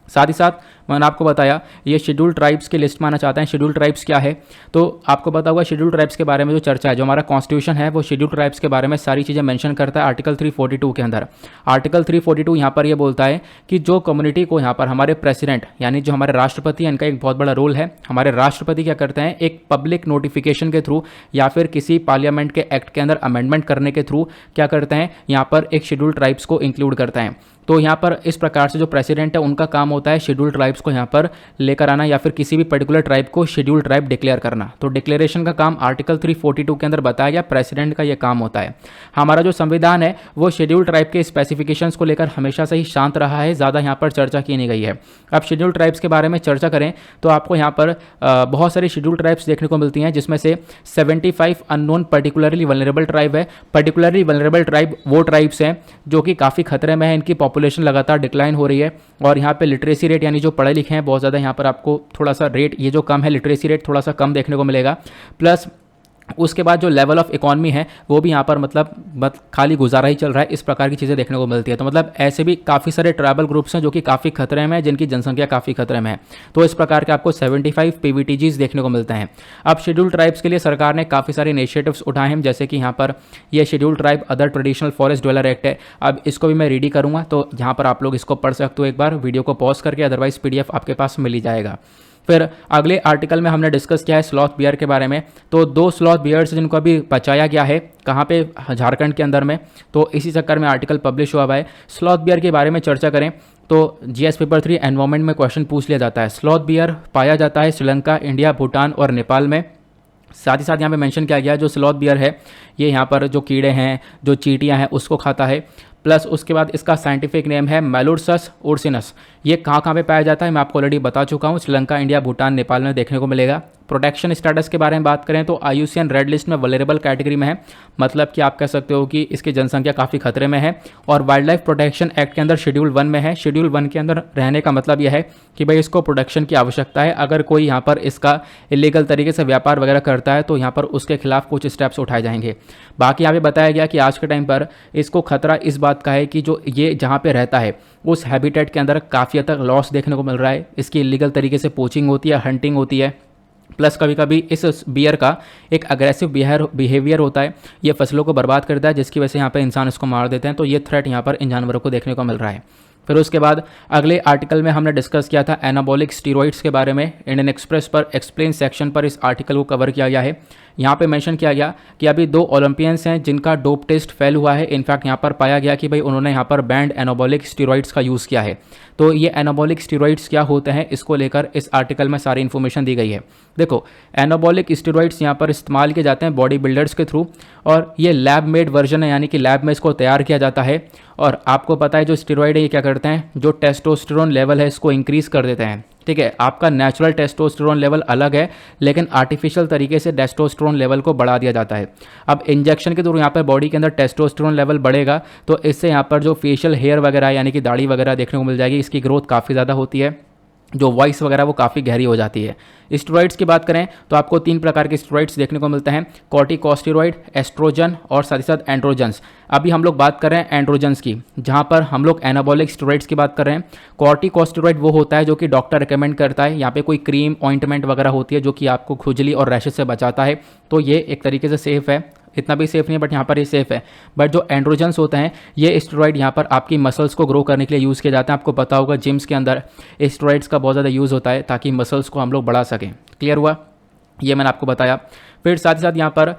साथ ही साथ मैंने आपको बताया ये शेड्यूल ट्राइब्स की लिस्ट में आना चाहते हैं। शेड्यूल ट्राइब्स क्या है, तो आपको पता होगा शेड्यूल ट्राइब्स के बारे में जो चर्चा है, जो हमारा कॉन्स्टिट्यूशन है वो शेड्यूल ट्राइब्स के बारे में सारी चीज़ें मेंशन करता है आर्टिकल 342 के अंदर। आर्टिकल 342 यहाँ पर ये बोलता है कि जो कम्युनिटी को यहाँ पर हमारे प्रेसिडेंट यानी जो हमारे राष्ट्रपति हैं, इनका एक बहुत बड़ा रोल है। हमारे राष्ट्रपति क्या करते हैं, एक पब्लिक नोटिफिकेशन के थ्रू या फिर किसी पार्लियामेंट के एक्ट के अंदर अमेंडमेंट करने के थ्रू क्या करते हैं, यहाँ पर एक शेड्यूल ट्राइब्स को इंक्लूड करते हैं। तो यहाँ पर इस प्रकार से जो प्रेसिडेंट है उनका काम होता है शेड्यूल ट्राइब्स को यहाँ पर लेकर आना या फिर किसी भी पर्टिकुलर ट्राइब को शेड्यूल ट्राइब डिक्लेयर करना। तो डिक्लेरेशन का काम आर्टिकल 342 के अंदर बताया गया, प्रेसिडेंट का ये काम होता है। हमारा जो संविधान है वो शेड्यूल ट्राइब के स्पेसिफिकेशंस को लेकर हमेशा से ही शांत रहा है, ज़्यादा यहाँ पर चर्चा की नहीं गई है। अब शेड्यूल ट्राइब्स के बारे में चर्चा करें तो आपको यहाँ पर बहुत सारी शेड्यूल ट्राइब्स देखने को मिलती हैं, जिसमें से 75 अननोन पर्टिकुलरली वल्नरेबल ट्राइब है। पर्टिकुलरली वल्नरेबल ट्राइब वो ट्राइब्स हैं जो कि काफ़ी खतरे में है, इनकी पॉपुलेशन लगातार डिक्लाइन हो रही है। और यहाँ पे लिटरेसी रेट यानी जो पढ़े लिखे हैं बहुत ज़्यादा, यहाँ पर आपको थोड़ा सा रेट ये जो कम है, लिटरेसी रेट थोड़ा सा कम देखने को मिलेगा। प्लस उसके बाद जो लेवल ऑफ इकॉनमी है वो भी यहाँ पर मतलब खाली गुजारा ही चल रहा है, इस प्रकार की चीज़ें देखने को मिलती है। तो मतलब ऐसे भी काफ़ी सारे ट्राइबल ग्रुप्स हैं जो कि काफ़ी खतरे में है, जिनकी जनसंख्या काफ़ी खतरे में है। तो इस प्रकार के आपको 75 पीवीटीजीज देखने को मिलते हैं। अब शेड्यूल ट्राइब्स के लिए सरकार ने काफ़ी सारे इनिशिएटिव्स उठाए हैं, जैसे कि यहाँ पर ये schedule tribe other traditional forest dweller act है। अब इसको भी मैं रीड करूँगा, तो यहाँ पर आप लोग इसको पढ़ सकते हो एक बार वीडियो को पॉज करके, अदरवाइज PDF आपके पास मिल ही जाएगा। फिर अगले आर्टिकल में हमने डिस्कस किया है स्लॉथ बियर के बारे में। तो 2 स्लॉथ बियर्स जिनको अभी बचाया गया है, कहाँ पे, झारखंड के अंदर में। तो इसी चक्कर में आर्टिकल पब्लिश हुआ है। स्लॉथ बियर के बारे में चर्चा करें तो GS पेपर 3 एनवायरमेंट में क्वेश्चन पूछ लिया जाता है। स्लॉथ बियर पाया जाता है श्रीलंका, इंडिया, भूटान और नेपाल में। साथ ही साथ यहाँ पे मेंशन किया गया है जो स्लॉथ बियर है ये यहाँ पर जो कीड़े हैं, जो चींटियाँ हैं, उसको खाता है। प्लस उसके बाद इसका साइंटिफिक नेम है मेलुरसस उर्सिनस। ये कहाँ पे पाया जाता है मैं आपको ऑलरेडी बता चुका हूँ, श्रीलंका, इंडिया, भूटान, नेपाल में देखने को मिलेगा। प्रोटेक्शन स्टेटस के बारे में बात करें तो IUCN रेड लिस्ट में वल्नरेबल कैटेगरी में है, मतलब कि आप कह सकते हो कि इसकी जनसंख्या काफ़ी खतरे में है। और वाइल्ड लाइफ प्रोटेक्शन एक्ट के अंदर शेड्यूल 1 में है। शेड्यूल 1 के अंदर रहने का मतलब यह है कि भाई इसको प्रोटेक्शन की आवश्यकता है। अगर कोई यहाँ पर इसका इलीगल तरीके से व्यापार वगैरह करता है तो यहाँ पर उसके खिलाफ कुछ स्टेप्स उठाए जाएंगे। बाकी यहाँ पे बताया गया कि आज के टाइम पर इसको खतरा इस बात का है कि जो ये जहाँ पे रहता है उस हैबिटेट के अंदर काफ़ी हद तक लॉस देखने को मिल रहा है। इसकी इलीगल तरीके से पोचिंग होती है, हंटिंग होती है। प्लस कभी कभी इस बियर का एक अग्रेसिव बिहेवियर होता है, ये फसलों को बर्बाद करता है, जिसकी वजह से यहाँ पे इंसान इसको मार देते हैं। तो ये थ्रेट यहाँ पर इन जानवरों को देखने को मिल रहा है। फिर उसके बाद अगले आर्टिकल में हमने डिस्कस किया था एनाबॉलिक स्टीरॉइड्स के बारे में। इंडियन एक्सप्रेस पर एक्सप्लेन सेक्शन पर इस आर्टिकल को कवर किया गया है। यहाँ पे मेंशन किया गया कि अभी 2 ओलंपियंस हैं जिनका डोप टेस्ट फेल हुआ है। इनफैक्ट यहाँ पर पाया गया कि भाई उन्होंने यहाँ पर बैंड एनाबॉलिक स्टीरॉइड्स का यूज़ किया है। तो ये एनाबॉलिक स्टीरॉइड्स क्या होते हैं, इसको लेकर इस आर्टिकल में सारी इन्फॉर्मेशन दी गई है। देखो, एनाबॉलिक स्टीरॉइड्स यहाँ पर इस्तेमाल किए जाते हैं बॉडी बिल्डर्स के थ्रू, और ये लैब मेड वर्जन है, यानी कि लैब में इसको तैयार किया जाता है। और आपको पता है जो स्टीरॉइड है ये क्या करते हैं, जो टेस्टोस्टेरोन लेवल है इसको इंक्रीज़ कर देते हैं। ठीक है, आपका नेचुरल टेस्टोस्टेरोन लेवल अलग है, लेकिन आर्टिफिशियल तरीके से टेस्टोस्टेरोन लेवल को बढ़ा दिया जाता है। अब इंजेक्शन के थ्रू यहाँ पर बॉडी के अंदर टेस्टोस्टेरोन लेवल बढ़ेगा, तो इससे यहाँ पर जो फेशियल हेयर वगैरह यानी कि दाढ़ी वगैरह देखने को मिल जाएगी, इसकी ग्रोथ काफ़ी ज़्यादा होती है, जो वॉइस वगैरह वो काफ़ी गहरी हो जाती है। स्टेरॉइड्स की बात करें तो आपको 3 प्रकार के स्टेरॉइड्स देखने को मिलते हैं, कॉर्टिकोस्टेरॉइड, एस्ट्रोजन और साथ ही साथ एंड्रोजन्स। अभी हम लोग बात कर रहे हैं एंड्रोजन्स की, जहां पर हम लोग एनाबॉलिक स्टेरॉइड्स की बात कर रहे हैं। कॉर्टिकोस्टेरॉइड वो होता है जो कि डॉक्टर रिकमेंड करता है, यहाँ पे कोई क्रीम ऑइंटमेंट वगैरह होती है जो कि आपको खुजली और रैशेज से बचाता है, तो ये एक तरीके से सेफ है। इतना भी सेफ नहीं है बट यहाँ पर ये सेफ है। बट जो एंड्रोजन्स होते हैं ये स्टेरॉइड यहाँ पर आपकी मसल्स को ग्रो करने के लिए यूज़ किए जाते हैं। आपको पता होगा जिम्स के अंदर स्टेरॉइड्स का बहुत ज़्यादा यूज़ होता है ताकि मसल्स को हम लोग बढ़ा सकें। क्लियर हुआ, ये मैंने आपको बताया। फिर साथ ही साथ यहाँ पर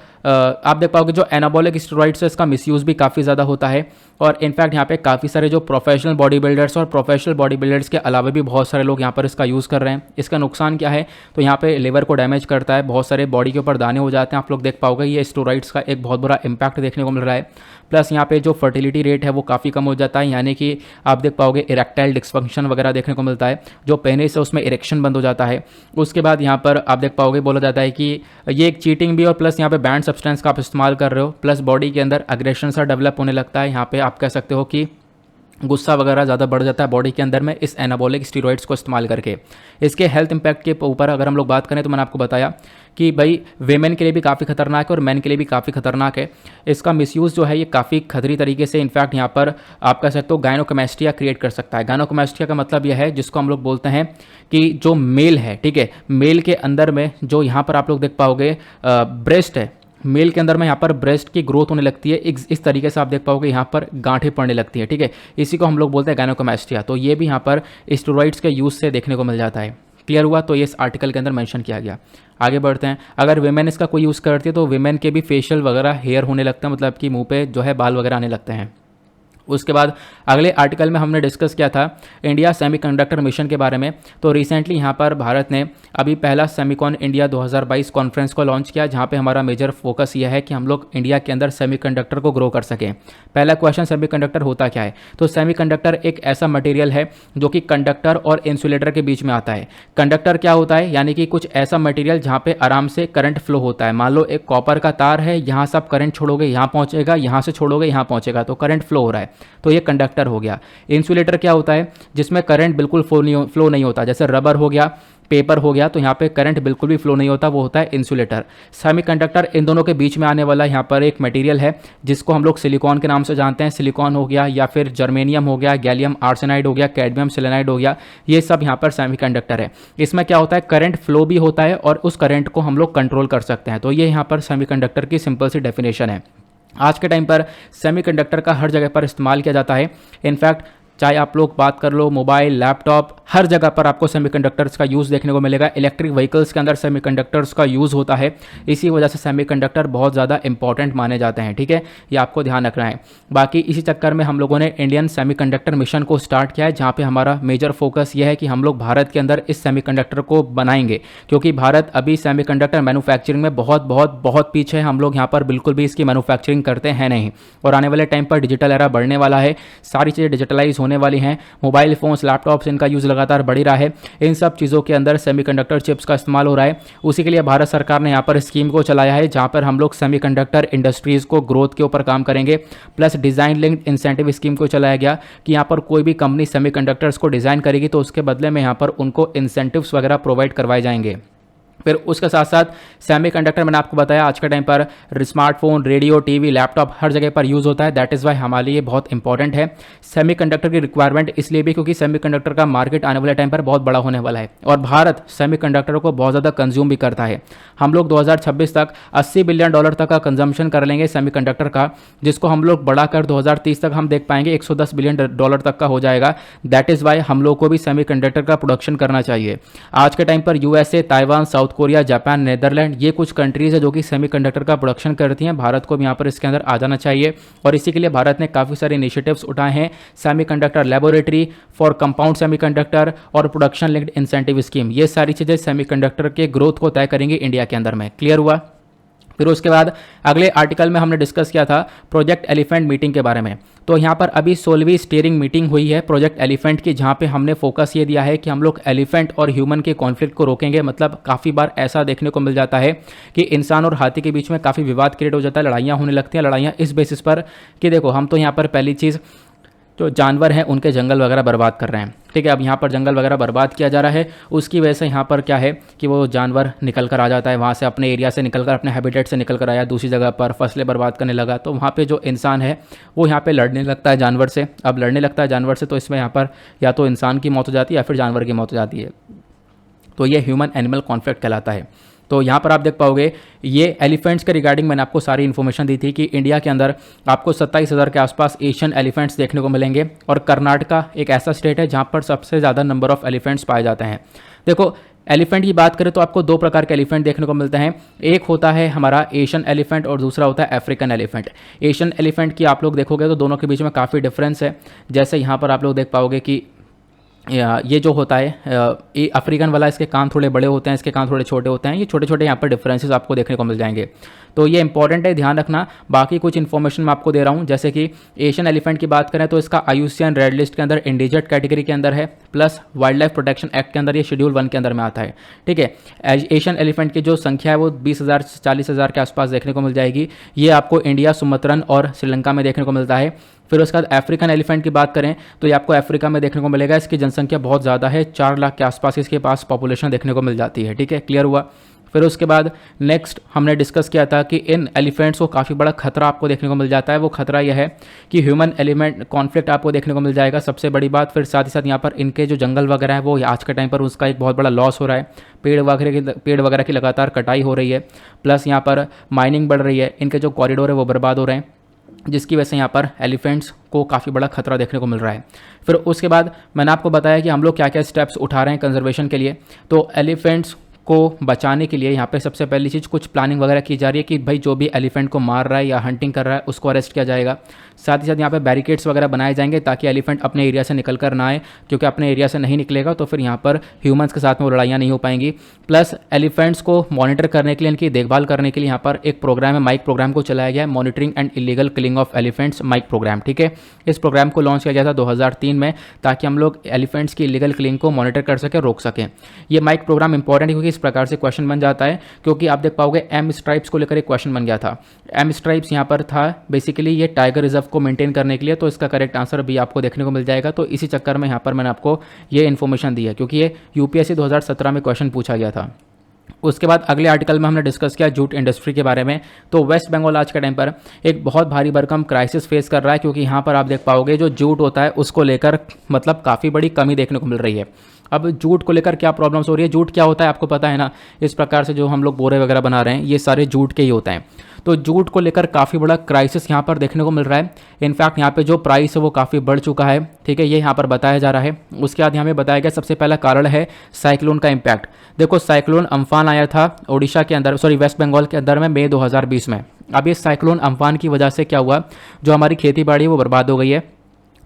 आप देख पाओगे जो एनाबॉलिक स्टेरॉइड्स है इसका मिसयूज़ भी काफ़ी ज़्यादा होता है, और इनफैक्ट यहाँ पे काफ़ी सारे जो प्रोफेशनल बॉडी बिल्डर्स और प्रोफेशनल बॉडी बिल्डर्स के अलावा भी बहुत सारे लोग यहाँ पर इसका यूज़ कर रहे हैं। इसका नुकसान क्या है, तो यहाँ पे लिवर को डैमेज करता है, बहुत सारे बॉडी के ऊपर दाने हो जाते हैं। आप लोग देख पाओगे ये स्टेरॉइड्स का एक बहुत बुरा इम्पैक्ट देखने को मिल रहा है। प्लस यहाँ पे जो फर्टिलिटी रेट है वो काफ़ी कम हो जाता है, यानी कि आप देख पाओगे इरेक्टाइल डिस्फंक्शन वगैरह देखने को मिलता है, जो पेनिस से उसमें इरेक्शन बंद हो जाता है। उसके बाद यहाँ पर आप देख पाओगे बोला जाता है कि ये एक चीटिंग भी, और प्लस यहाँ पे बैंड सब्सटेंस का आप इस्तेमाल कर रहे हो, प्लस बॉडी के अंदर अग्रेशन सा डेवलप होने लगता है। यहाँ पे आप कह सकते हो कि गुस्सा वगैरह ज़्यादा बढ़ जाता है बॉडी के अंदर में इस एनाबॉलिक स्टेरॉइड्स को इस्तेमाल करके। इसके हेल्थ इंपैक्ट के ऊपर अगर हम लोग बात करें तो मैंने आपको बताया कि भाई वेमेन के लिए भी काफ़ी खतरनाक है और मैन के लिए भी काफ़ी खतरनाक है। इसका मिसयूज़ जो है ये काफ़ी खतरी तरीके से इनफैक्ट यहाँ पर आप कह सकते हो गायनोकोमेस्टिया क्रिएट कर सकता है। गायनोकोमेस्टिया का मतलब यह है जिसको हम लोग बोलते हैं कि जो मेल है, ठीक है, मेल के अंदर में जो यहाँ पर आप लोग देख पाओगे ब्रेस्ट है, मेल के अंदर में यहाँ पर ब्रेस्ट की ग्रोथ होने लगती है। इस तरीके से आप देख पाओगे यहाँ पर गांठें पड़ने लगती है, ठीक है, इसी को हम लोग बोलते हैं गायनोकोमेस्टिया। तो ये भी यहाँ पर स्टेरॉइड्स के यूज़ से देखने को मिल जाता है। क्लियर हुआ, तो ये इस आर्टिकल के अंदर मेंशन किया गया। आगे बढ़ते हैं, अगर विमेन इसका कोई यूज़ करती है तो विमेन के भी फेशियल वगैरह हेयर होने लगते हैं, मतलब कि मुंह पे जो है बाल वगैरह आने लगते हैं। उसके बाद अगले आर्टिकल में हमने डिस्कस किया था इंडिया सेमीकंडक्टर मिशन के बारे में। तो रिसेंटली यहाँ पर भारत ने अभी पहला सेमिकॉन इंडिया 2022 कॉन्फ्रेंस को लॉन्च किया, जहाँ पे हमारा मेजर फोकस यह है कि हम लोग इंडिया के अंदर सेमीकंडक्टर को ग्रो कर सकें। पहला क्वेश्चन, सेमीकंडक्टर होता क्या है? तो सेमीकंडक्टर एक ऐसा मटेरियल है जो कि कंडक्टर और इंसुलेटर के बीच में आता है। कंडक्टर क्या होता है, यानी कि कुछ ऐसा मटेरियल जहाँ पे आराम से करंट फ्लो होता है। मान लो एक कॉपर का तार है, यहाँ से आप करंट छोड़ोगे यहाँ पहुँचेगा, यहाँ से छोड़ोगे यहाँ पहुँचेगा, तो करंट फ्लो हो रहा है, तो ये कंडक्टर हो गया। इंसुलेटर क्या होता है, जिसमें करंट बिल्कुल फ्लो नहीं होता, जैसे रबर हो गया, पेपर हो गया, तो यहाँ पे करंट बिल्कुल भी फ्लो नहीं होता, वो होता है इंसुलेटर। सेमीकंडक्टर इन दोनों के बीच में आने वाला यहाँ पर एक मटेरियल है जिसको हम लोग सिलिकॉन के नाम से जानते हैं। सिलिकॉन हो गया या फिर जर्मेनियम हो गया, गैलियम आर्सेनाइड हो गया, कैडमियम सेलेनाइड हो गया, ये सब यहाँ पर सेमीकंडक्टर है। इसमें क्या होता है, करंट फ्लो भी होता है और उस करंट को हम लोग कंट्रोल कर सकते हैं। तो ये यहाँ पर सेमीकंडक्टर की सिंपल सी डेफिनेशन है। आज के टाइम पर सेमीकंडक्टर का हर जगह पर इस्तेमाल किया जाता है। इनफैक्ट चाहे आप लोग बात कर लो मोबाइल, लैपटॉप, हर जगह पर आपको सेमीकंडक्टर्स का यूज़ देखने को मिलेगा। इलेक्ट्रिक व्हीकल्स के अंदर सेमीकंडक्टर्स का यूज़ होता है, इसी वजह से सेमीकंडक्टर बहुत ज़्यादा इंपॉर्टेंट माने जाते हैं। ठीक है, ये आपको ध्यान रखना है। बाकी इसी चक्कर में हम लोगों ने इंडियन सेमीकंडक्टर मिशन को स्टार्ट किया है, जहाँ पे हमारा मेजर फोकस ये है कि हम लोग भारत के अंदर इस सेमीकंडक्टर को बनाएंगे, क्योंकि भारत अभी सेमीकंडक्टर मैन्युफैक्चरिंग में बहुत पीछे है। हम लोग यहाँ पर बिल्कुल भी इसकी मैन्युफैक्चरिंग करते हैं नहीं, और आने वाले टाइम पर डिजिटल एरा बढ़ने वाला है, सारी चीज़ें डिजिटलाइज होने वाली हैं। मोबाइल फोन्स, लैपटॉप्स, इनका यूज़ लगातार बढ़ रहा है। इन सब चीज़ों के अंदर सेमीकंडक्टर चिप्स का इस्तेमाल हो रहा है। उसी के लिए भारत सरकार ने यहाँ पर स्कीम को चलाया है, जहाँ पर हम लोग सेमीकंडक्टर इंडस्ट्रीज़ को ग्रोथ के ऊपर काम करेंगे। Plus design linked incentive scheme को चलाया गया कि यहाँ पर कोई भी कंपनी सेमीकंडक्टर्स को डिज़ाइन करेगी तो उसके बदले में यहाँ पर उनको इंसेंटिव्स वगैरह प्रोवाइड करवाए जाएंगे। फिर उसके साथ साथ सेमीकंडक्टर मैंने आपको बताया आज के टाइम पर स्मार्टफोन, रेडियो, टीवी, लैपटॉप हर जगह पर यूज़ होता है। दैट इज़ वाई हमारे लिए बहुत इंपॉर्टेंट है सेमीकंडक्टर की रिक्वायरमेंट, इसलिए भी क्योंकि सेमीकंडक्टर का मार्केट आने वाले टाइम पर बहुत बड़ा होने वाला है और भारत सेमीकंडक्टरों को बहुत ज़्यादा कंज्यूम भी करता है। हम लोग 2026 तक $80 बिलियन तक का कंजम्पशन कर लेंगे सेमीकंडक्टर का, जिसको हम लोग बढ़ाकर 2030 तक हम देख पाएंगे $110 बिलियन तक का हो जाएगा। दैट इज़ वाई हम लोग को भी सेमीकंडक्टर का प्रोडक्शन करना चाहिए। आज के टाइम पर USA, Taiwan, South Korea, Japan, Netherlands, ये कुछ कंट्रीज है जो कि सेमीकंडक्टर का प्रोडक्शन करती हैं। भारत को भी यहाँ पर इसके अंदर आ जाना चाहिए और इसी के लिए भारत ने काफ़ी सारे इनिशिएटिव्स उठाए हैं। Semiconductor laboratory for compound semiconductor और प्रोडक्शन लिंक्ड इंसेंटिव स्कीम, ये सारी चीज़ें सेमीकंडक्टर के ग्रोथ को तय करेंगी इंडिया के अंदर में। क्लियर हुआ? फिर उसके बाद अगले आर्टिकल में हमने डिस्कस किया था प्रोजेक्ट एलिफेंट मीटिंग के बारे में। तो यहाँ पर अभी 16वीं स्टीयरिंग मीटिंग हुई है प्रोजेक्ट एलिफेंट की, जहाँ पे हमने फोकस ये दिया है कि हम लोग एलिफेंट और ह्यूमन के कॉन्फ्लिक्ट को रोकेंगे। मतलब काफ़ी बार ऐसा देखने को मिल जाता है कि इंसान और हाथी के बीच में काफ़ी विवाद क्रिएट हो जाता है, लड़ाइयाँ होने लगती हैं। लड़ाइयाँ इस बेसिस पर कि देखो हम तो यहाँ पर पहली चीज़ जो जानवर हैं उनके जंगल वगैरह बर्बाद कर रहे हैं, ठीक है। अब यहाँ पर जंगल वगैरह बर्बाद किया जा रहा है, उसकी वजह से यहाँ पर क्या है कि वो जानवर निकल कर आ जाता है, वहाँ से अपने एरिया से निकल कर, अपने हैबिटेट से निकल कर आया दूसरी जगह पर, फसलें बर्बाद करने लगा। तो वहाँ पे जो इंसान है वो यहाँ पे लड़ने लगता है जानवर से। अब लड़ने लगता है जानवर से तो इसमें यहाँ पर या तो इंसान की मौत हो जाती है या फिर जानवर की मौत हो जाती है। तो ये ह्यूमन एनिमल कॉन्फ्लिक्ट कहलाता है। तो यहाँ पर आप देख पाओगे ये एलिफेंट्स के रिगार्डिंग मैंने आपको सारी इन्फॉर्मेशन दी थी कि इंडिया के अंदर आपको 27,000 के आसपास एशियन एलिफेंट्स देखने को मिलेंगे और कर्नाटका एक ऐसा स्टेट है जहाँ पर सबसे ज़्यादा नंबर ऑफ एलिफेंट्स पाए जाते हैं। देखो एलिफेंट की बात करें तो आपको दो प्रकार के एलिफेंट देखने को मिलते हैं। एक होता है हमारा एशियन एलिफेंट और दूसरा होता है अफ्रीकन एलिफेंट। एशियन एलिफेंट की आप लोग देखोगे तो दोनों के बीच में काफ़ी डिफरेंस है। जैसे यहाँ पर आप लोग देख पाओगे कि ये जो होता है ये अफ्रीकन वाला, इसके कान थोड़े बड़े होते हैं, इसके कान थोड़े छोटे होते हैं। ये छोटे छोटे यहाँ पर डिफरेंसेस आपको देखने को मिल जाएंगे। तो ये इंपॉर्टेंट है, ध्यान रखना। बाकी कुछ इन्फॉर्मेशन मैं आपको दे रहा हूँ। जैसे कि एशियन एलिफेंट की बात करें तो इसका IUCN रेड लिस्ट के अंदर इंडेंजर्ड कैटेगरी के अंदर है, plus wild life protection act के अंदर ये शेड्यूल 1 के अंदर में आता है, ठीक है। एशियन एलिफेंट की जो संख्या है वो 20,000 से 40,000 के आसपास देखने को मिल जाएगी। ये आपको इंडिया, सुमत्रन और श्रीलंका में देखने को मिलता है। फिर उसके बाद अफ्रीकन एलिफेंट की बात करें तो ये आपको अफ्रीका में देखने को मिलेगा। इसकी जनसंख्या बहुत ज़्यादा है, 4 लाख के आसपास इसके पास पॉपुलेशन देखने को मिल जाती है, ठीक है। क्लियर हुआ? फिर उसके बाद नेक्स्ट हमने डिस्कस किया था कि इन एलिफेंट्स को काफ़ी बड़ा खतरा आपको देखने को मिल जाता है। वो खतरा यह है कि ह्यूमन एलिमेंट कॉन्फ्लिक्ट आपको देखने को मिल जाएगा, सबसे बड़ी बात। फिर साथ ही साथ यहाँ पर इनके जो जंगल वगैरह है वो आज के टाइम पर उसका एक बहुत बड़ा लॉस हो रहा है। पेड़ वगैरह की लगातार कटाई हो रही है, प्लस यहाँ पर माइनिंग बढ़ रही है, इनके जो कॉरिडोर है वो बर्बाद हो रहे हैं, जिसकी वजह से यहाँ पर एलिफेंट्स को काफ़ी बड़ा खतरा देखने को मिल रहा है। फिर उसके बाद मैंने आपको बताया कि हम लोग क्या क्या स्टेप्स उठा रहे हैं कंजर्वेशन के लिए। तो एलिफेंट्स को बचाने के लिए यहाँ पे सबसे पहली चीज़ कुछ प्लानिंग वगैरह की जा रही है कि भाई जो भी एलिफेंट को मार रहा है या हंटिंग कर रहा है उसको अरेस्ट किया जाएगा। साथ ही साथ यहाँ पे बैरिकेड्स वगैरह बनाए जाएंगे ताकि एलिफेंट अपने एरिया से निकल कर ना आए, क्योंकि अपने एरिया से नहीं निकलेगा तो फिर यहाँ पर ह्यूमंस के साथ में वो लड़ाइयाँ नहीं हो पाएंगी। प्लस एलिफेंट्स को मॉनिटर करने के लिए, इनकी देखभाल करने के लिए यहाँ पर एक प्रोग्राम है, माइक प्रोग्राम को चलाया गया है, monitoring and illegal killing of elephants MIKE programme, ठीक है। इस प्रोग्राम को लॉन्च किया गया था 2003 में ताकि हम लोग एलिफेंट्स की इलीगल किलिंग को मॉनिटर कर सकें, रोक सकें। ये माइक प्रोग्राम इंपॉर्टेंट है क्योंकि इस प्रकार से क्वेश्चन बन जाता है, क्योंकि आप देख पाओगे एम स्ट्राइप्स को लेकर एक क्वेश्चन बन गया था। एम स्ट्राइप्स यहाँ पर था बेसिकली ये टाइगर रिजर्व को मेंटेन करने के लिए, तो इसका करेक्ट आंसर भी आपको देखने को मिल जाएगा। तो इसी चक्कर में यहाँ पर मैंने आपको ये इन्फॉर्मेशन दी है क्योंकि ये यूपीएससी 2017 में क्वेश्चन पूछा गया था। उसके बाद अगले आर्टिकल में हमने डिस्कस किया जूट इंडस्ट्री के बारे में। तो वेस्ट बंगाल आज के टाइम पर एक बहुत भारी भरकम क्राइसिस फेस कर रहा है, क्योंकि यहाँ पर आप देख पाओगे जो जूट होता है उसको लेकर मतलब काफ़ी बड़ी कमी देखने को मिल रही है। अब जूट को लेकर क्या प्रॉब्लम्स हो रही है, जूट क्या होता है आपको पता है ना, इस प्रकार से जो हम लोग बोरे वगैरह बना रहे हैं ये सारे जूट के ही होते हैं। तो जूट को लेकर काफ़ी बड़ा क्राइसिस यहाँ पर देखने को मिल रहा है। इनफैक्ट यहाँ पे जो प्राइस है वो काफ़ी बढ़ चुका है, ठीक है, ये यहाँ पर बताया जा रहा है। उसके बाद यहाँ में बताया गया सबसे पहला कारण है साइक्लोन का इम्पैक्ट। देखो साइक्लोन अम्फान आया था ओडिशा के अंदर, सॉरी वेस्ट बंगाल के अंदर में मई 2020 में। अब ये साइक्लोन अम्फान की वजह से क्या हुआ, जो हमारी खेती बाड़ी वो बर्बाद हो गई है।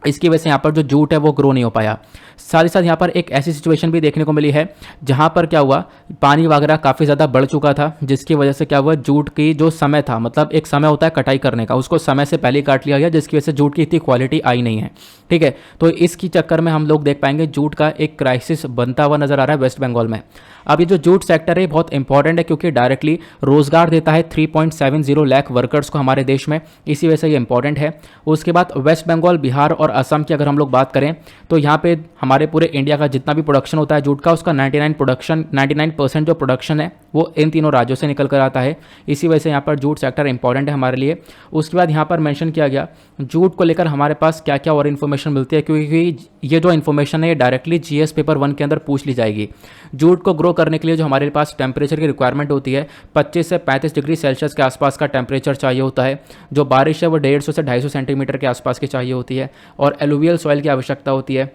इसकी वजह से यहाँ पर जो जूट है वो ग्रो नहीं हो पाया। साथ ही साथ यहाँ पर एक ऐसी सिचुएशन भी देखने को मिली है जहाँ पर क्या हुआ, पानी वगैरह काफ़ी ज़्यादा बढ़ चुका था, जिसकी वजह से क्या हुआ, जूट की जो समय था, मतलब एक समय होता है कटाई करने का, उसको समय से पहले काट लिया गया, जिसकी वजह से जूट की इतनी क्वालिटी आई नहीं है, ठीक है। तो इसकी चक्कर में हम लोग देख पाएंगे जूट का एक क्राइसिस बनता हुआ नजर आ रहा है वेस्ट बंगाल में। अब ये जो जूट सेक्टर है बहुत इंपॉर्टेंट है क्योंकि डायरेक्टली रोजगार देता है 3.70 लाख वर्कर्स को हमारे देश में, इसी वजह से ये इंपॉर्टेंट है। उसके बाद वेस्ट बंगाल, बिहार और और असम की अगर हम लोग बात करें तो यहाँ पे हमारे पूरे इंडिया का जितना भी प्रोडक्शन होता है जूट का, उसका 99% जो प्रोडक्शन है वो इन तीनों राज्यों से निकल कर आता है। इसी वजह से यहाँ पर जूट सेक्टर इंपॉर्टेंट है हमारे लिए। उसके बाद यहाँ पर मेंशन किया गया जूट को लेकर हमारे पास क्या क्या और इन्फॉर्मेशन मिलती है, क्योंकि ये जो इन्फॉर्मेशन है ये डायरेक्टली जीएस पेपर 1 के अंदर पूछ ली जाएगी। जूट को ग्रो करने के लिए जो हमारे पास टेम्परेचर की रिक्वायरमेंट होती है 25 से 35 डिग्री सेल्सियस के आसपास का टेम्परेचर चाहिए होता है। जो बारिश है वो 150 से 250 सेंटीमीटर के आसपास की चाहिए होती है और एलुवियल सॉइल की आवश्यकता होती है।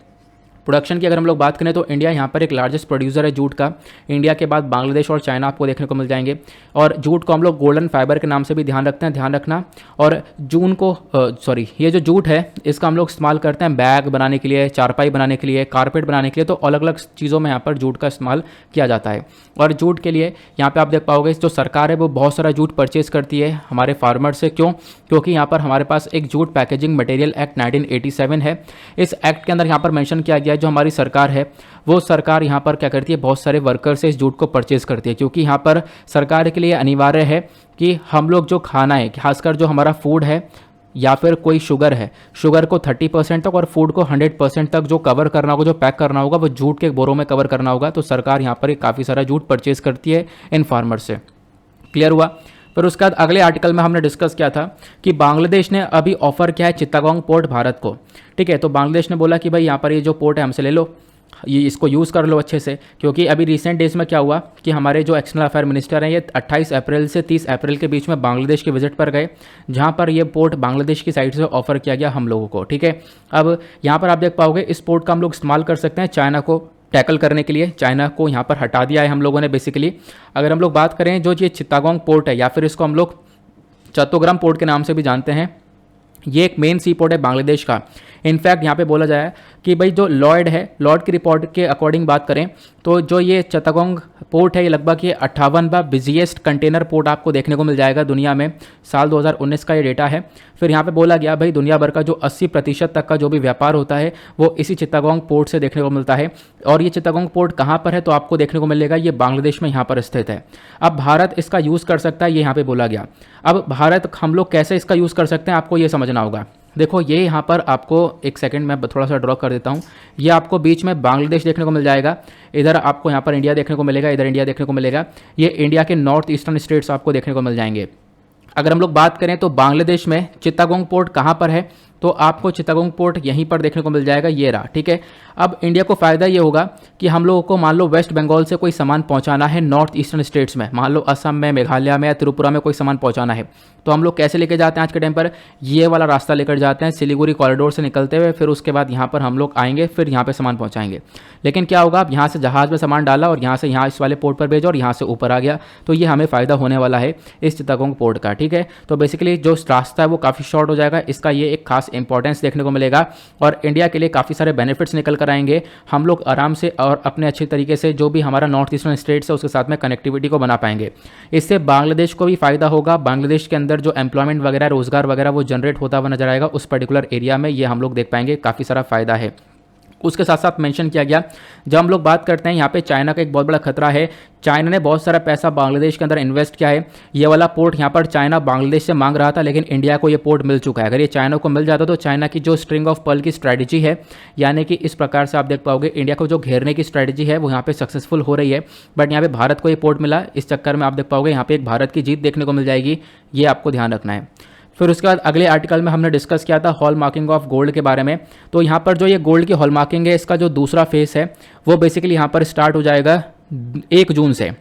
प्रोडक्शन की अगर हम लोग बात करें तो इंडिया यहाँ पर एक लार्जेस्ट प्रोड्यूसर है जूट का। इंडिया के बाद बांग्लादेश और चाइना आपको देखने को मिल जाएंगे। और जूट को हम लोग गोल्डन फाइबर के नाम से भी ध्यान रखना। और ये जो जूट है इसका हम लोग इस्तेमाल करते हैं बैग बनाने के लिए, चारपाई बनाने के लिए, कारपेट बनाने के लिए, तो अलग अलग चीज़ों में यहाँ पर जूट का इस्तेमाल किया जाता है। और जूट के लिए यहाँ पर आप देख पाओगे जो सरकार है वो बहुत सारा जूट परचेज करती है हमारे फार्मर से। क्योंकि यहाँ पर हमारे पास एक जूट पैकेजिंग मटेरियल एक्ट 1987 है। इस एक्ट के अंदर यहाँ पर मेंशन किया गया जो हमारी सरकार है वो सरकार यहाँ पर क्या करती है, बहुत सारे वर्कर से इस जूट को परचेज करती है। क्योंकि यहाँ पर सरकार के लिए अनिवार्य है कि हम लोग जो खाना है, खासकर जो हमारा फूड है या फिर कोई शुगर है, शुगर को 30% तक और फूड को 100% तक जो कवर करना होगा, जो पैक करना होगा, वो जूट के बोरों में कवर करना होगा। तो सरकार यहाँ पर काफ़ी सारा जूट परचेज करती है इन फार्मर से। क्लियर हुआ। फिर उसके बाद अगले आर्टिकल में हमने डिस्कस किया था कि बांग्लादेश ने अभी ऑफर किया है चित्तागोंग पोर्ट भारत को। ठीक है, तो बांग्लादेश ने बोला कि भाई यहाँ पर ये जो पोर्ट है हमसे ले लो, ये इसको यूज़ कर लो अच्छे से। क्योंकि अभी रिसेंट डेज में क्या हुआ कि हमारे जो एक्सटर्नल अफेयर मिनिस्टर हैं ये 28 अप्रैल से 30 अप्रैल के बीच में बांग्लादेश के विजिट पर गए, जहाँ पर ये पोर्ट बांग्लादेश की साइड से ऑफर किया गया हम लोगों को। ठीक है, अब यहाँ पर आप देख पाओगे इस पोर्ट का हम लोग इस्तेमाल कर सकते हैं चाइना को टैकल करने के लिए। चाइना को यहाँ पर हटा दिया है हम लोगों ने बेसिकली। अगर हम लोग बात करें जो ये चित्तागोंग पोर्ट है या फिर इसको हम लोग चट्टोग्राम पोर्ट के नाम से भी जानते हैं, ये एक मेन सी पोर्ट है बांग्लादेश का। इनफैक्ट यहाँ पे बोला जाए कि भाई जो लॉयड है, लॉयड की रिपोर्ट के अकॉर्डिंग बात करें तो जो ये चित्तागोंग पोर्ट है ये लगभग ये 58वां बिजिएस्ट कंटेनर पोर्ट आपको देखने को मिल जाएगा दुनिया में। साल 2019 का ये डेटा है। फिर यहाँ पे बोला गया भाई दुनिया भर का जो 80% तक का जो भी व्यापार होता है वो इसी चित्तागोंग पोर्ट से देखने को मिलता है। और ये चित्तागोंग पोर्ट कहाँ पर है तो आपको देखने को मिलेगा ये बांग्लादेश में यहाँ पर स्थित है। अब भारत इसका यूज़ कर सकता है, ये यहाँ पर बोला गया। अब भारत हम लोग कैसे इसका यूज़ कर सकते हैं आपको ये समझना होगा। देखो ये यहाँ पर आपको एक सेकंड में थोड़ा सा ड्रॉ कर देता हूँ। ये आपको बीच में बांग्लादेश देखने को मिल जाएगा, इधर आपको यहाँ पर इंडिया देखने को मिलेगा, इधर इंडिया देखने को मिलेगा। ये इंडिया के नॉर्थ ईस्टर्न स्टेट्स आपको देखने को मिल जाएंगे। अगर हम लोग बात करें तो बांग्लादेश में चित्तागोंग पोर्ट कहाँ पर है तो आपको चित्तागोंग पोर्ट यहीं पर देखने को मिल जाएगा, ये रहा। ठीक है, अब इंडिया को फ़ायदा ये होगा कि हम लोगों को मान लो वेस्ट बंगाल से कोई सामान पहुंचाना है नॉर्थ ईस्टर्न स्टेट्स में, मान लो असम में, मेघालय में या त्रिपुरा में कोई सामान पहुंचाना है तो हम लोग कैसे लेके जाते हैं आज के टाइम पर, ये वाला रास्ता लेकर जाते हैं सिलीगुड़ी कॉरिडोर से निकलते हुए। फिर उसके बाद यहाँ पर हम लोग आएंगे, फिर यहाँ पर सामान पहुँचाएंगे। लेकिन क्या होगा, आप यहाँ से जहाज़ में सामान डाला और यहाँ से यहाँ इस वाले पोर्ट पर भेजा और यहाँ से ऊपर आ गया, तो ये हमें फ़ायदा होने वाला है इस चित्तागोंग पोर्ट का। ठीक है, तो बेसिकली जो रास्ता है वो काफ़ी शॉर्ट हो जाएगा, इसका ये एक खास इंपॉर्टेंस देखने को मिलेगा और इंडिया के लिए काफ़ी सारे बेनिफिट्स निकल कर आएंगे। हम लोग आराम से और अपने अच्छे तरीके से जो भी हमारा नॉर्थ ईस्टर्न स्टेट्स है उसके साथ में कनेक्टिविटी को बना पाएंगे। इससे बांग्लादेश को भी फ़ायदा होगा, बांग्लादेश के अंदर जो एम्प्लॉयमेंट वगैरह, रोजगार वगैरह वो जनरेट होता हुआ नजर आएगा उस पर्टिकुलर एरिया में, ये हम लोग देख पाएंगे, काफ़ी सारा फ़ायदा है। उसके साथ साथ मेंशन किया गया जब हम लोग बात करते हैं यहाँ पे चाइना का एक बहुत बड़ा खतरा है। चाइना ने बहुत सारा पैसा बांग्लादेश के अंदर इन्वेस्ट किया है। ये वाला पोर्ट यहाँ पर चाइना बांग्लादेश से मांग रहा था, लेकिन इंडिया को ये पोर्ट मिल चुका है। अगर ये चाइना को मिल जाता तो चाइना की जो स्ट्रिंग ऑफ पर्ल की स्ट्रैटेजी है, यानी कि इस प्रकार से आप देख पाओगे इंडिया को जो घेरने की स्ट्रैटेजी है वो यहाँ पे सक्सेसफुल हो रही है। बट यहाँ पे भारत को ये पोर्ट मिला, इस चक्कर में आप देख पाओगे यहाँ पे एक भारत की जीत देखने को मिल जाएगी, ये आपको ध्यान रखना है। फिर उसके बाद अगले आर्टिकल में हमने डिस्कस किया था हॉल मार्किंग ऑफ गोल्ड के बारे में। तो यहाँ पर जो ये गोल्ड की हॉल मार्किंग है इसका जो दूसरा फेस है वो बेसिकली यहाँ पर स्टार्ट हो जाएगा 1 जून से।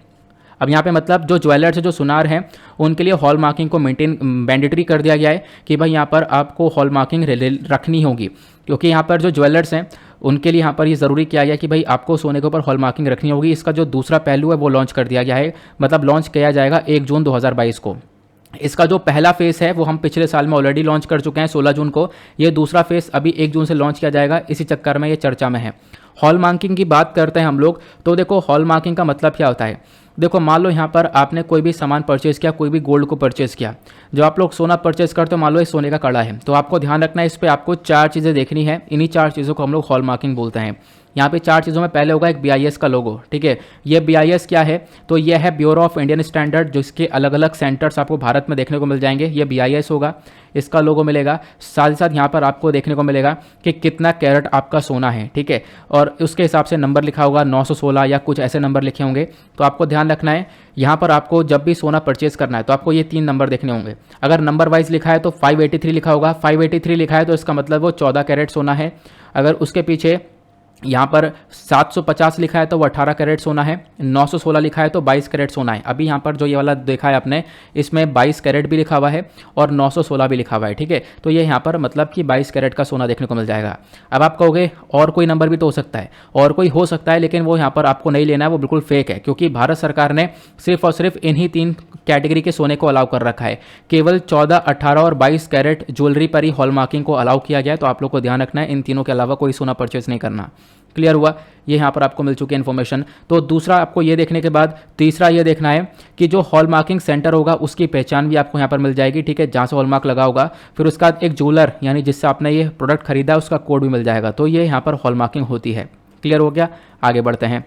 अब यहाँ पे मतलब जो ज्वेलर्स है, जो सुनार हैं, उनके लिए हॉल मार्किंग को मैंडेटरी कर दिया गया है कि भाई यहाँ पर आपको हॉल मार्किंग रखनी होगी। क्योंकि यहाँ पर जो ज्वेलर्स हैं उनके लिए यहाँ पर ये ज़रूरी किया गया कि भाई आपको सोने के ऊपर हॉल मार्किंग रखनी होगी। इसका जो दूसरा पहलू है वो लॉन्च कर दिया गया है, मतलब लॉन्च किया जाएगा 1 जून 2022 को। इसका जो पहला फेस है वो हम पिछले साल में ऑलरेडी लॉन्च कर चुके हैं 16 जून को। ये दूसरा फेस अभी 1 जून से लॉन्च किया जाएगा, इसी चक्कर में ये चर्चा में है। हॉल मार्किंग की बात करते हैं हम लोग, तो देखो हॉल मार्किंग का मतलब क्या होता है। देखो मान लो यहाँ पर आपने कोई भी सामान परचेज़ किया, कोई भी गोल्ड को परचेज़ किया, जो आप लोग सोना परचेज़ करते हो, मान लो ये सोने का कड़ा है, तो आपको ध्यान रखना है, इस पर आपको 4 चीज़ें देखनी है। इन्हीं 4 चीज़ों को हम लोग हॉल मार्किंग बोलते हैं। यहाँ पे 4 चीज़ों में पहले होगा एक BIS का लोगो, ठीक है। ये BIS क्या है, तो ये है ब्यूरो ऑफ इंडियन स्टैंडर्ड, जिसके अलग अलग सेंटर्स आपको भारत में देखने को मिल जाएंगे। ये BIS होगा, इसका लोगो मिलेगा। साथ ही साथ यहाँ पर आपको देखने को मिलेगा कि कितना कैरेट आपका सोना है, ठीक है, और उसके हिसाब से नंबर लिखा होगा 916 या कुछ ऐसे नंबर लिखे होंगे। तो आपको ध्यान रखना है, यहाँ पर आपको जब भी सोना परचेज करना है तो आपको ये 3 नंबर देखने होंगे। अगर नंबर वाइज लिखा है तो 583 लिखा होगा, 583 लिखा है तो इसका मतलब वो 14 कैरेट सोना है। अगर उसके पीछे यहाँ पर 750 लिखा है तो वो 18 कैरेट सोना है, 916 लिखा है तो 22 कैरेट सोना है। अभी यहाँ पर जो ये वाला देखा है आपने, इसमें 22 कैरेट भी लिखा हुआ है और 916 भी लिखा हुआ है, ठीक है। तो ये यहाँ पर मतलब कि 22 कैरेट का सोना देखने को मिल जाएगा। अब आप कहोगे और कोई नंबर भी तो हो सकता है, और कोई हो सकता है, लेकिन वो यहाँ पर आपको नहीं लेना है, वो बिल्कुल फेक है, क्योंकि भारत सरकार ने सिर्फ और सिर्फ इन्हीं 3 कैटेगरी के सोने को अलाउ कर रखा है। केवल 14, 18 और 22 कैरेट ज्वेलरी पर ही हॉलमार्किंग को अलाउ किया गया है। तो आप लोग को ध्यान रखना है, इन तीनों के अलावा कोई सोना परचेज नहीं करना। क्लियर हुआ, ये यहाँ पर आपको मिल चुकी है इन्फॉर्मेशन। तो दूसरा आपको ये देखने के बाद तीसरा ये देखना है कि जो हॉलमार्किंग सेंटर होगा उसकी पहचान भी आपको यहाँ पर मिल जाएगी, ठीक है, जहाँ से हॉलमार्क लगा होगा। फिर उसका एक ज्वेलर यानी जिससे आपने ये प्रोडक्ट खरीदा उसका कोड भी मिल जाएगा। तो ये यहाँ पर हॉलमार्किंग होती है। क्लियर हो गया, आगे बढ़ते हैं।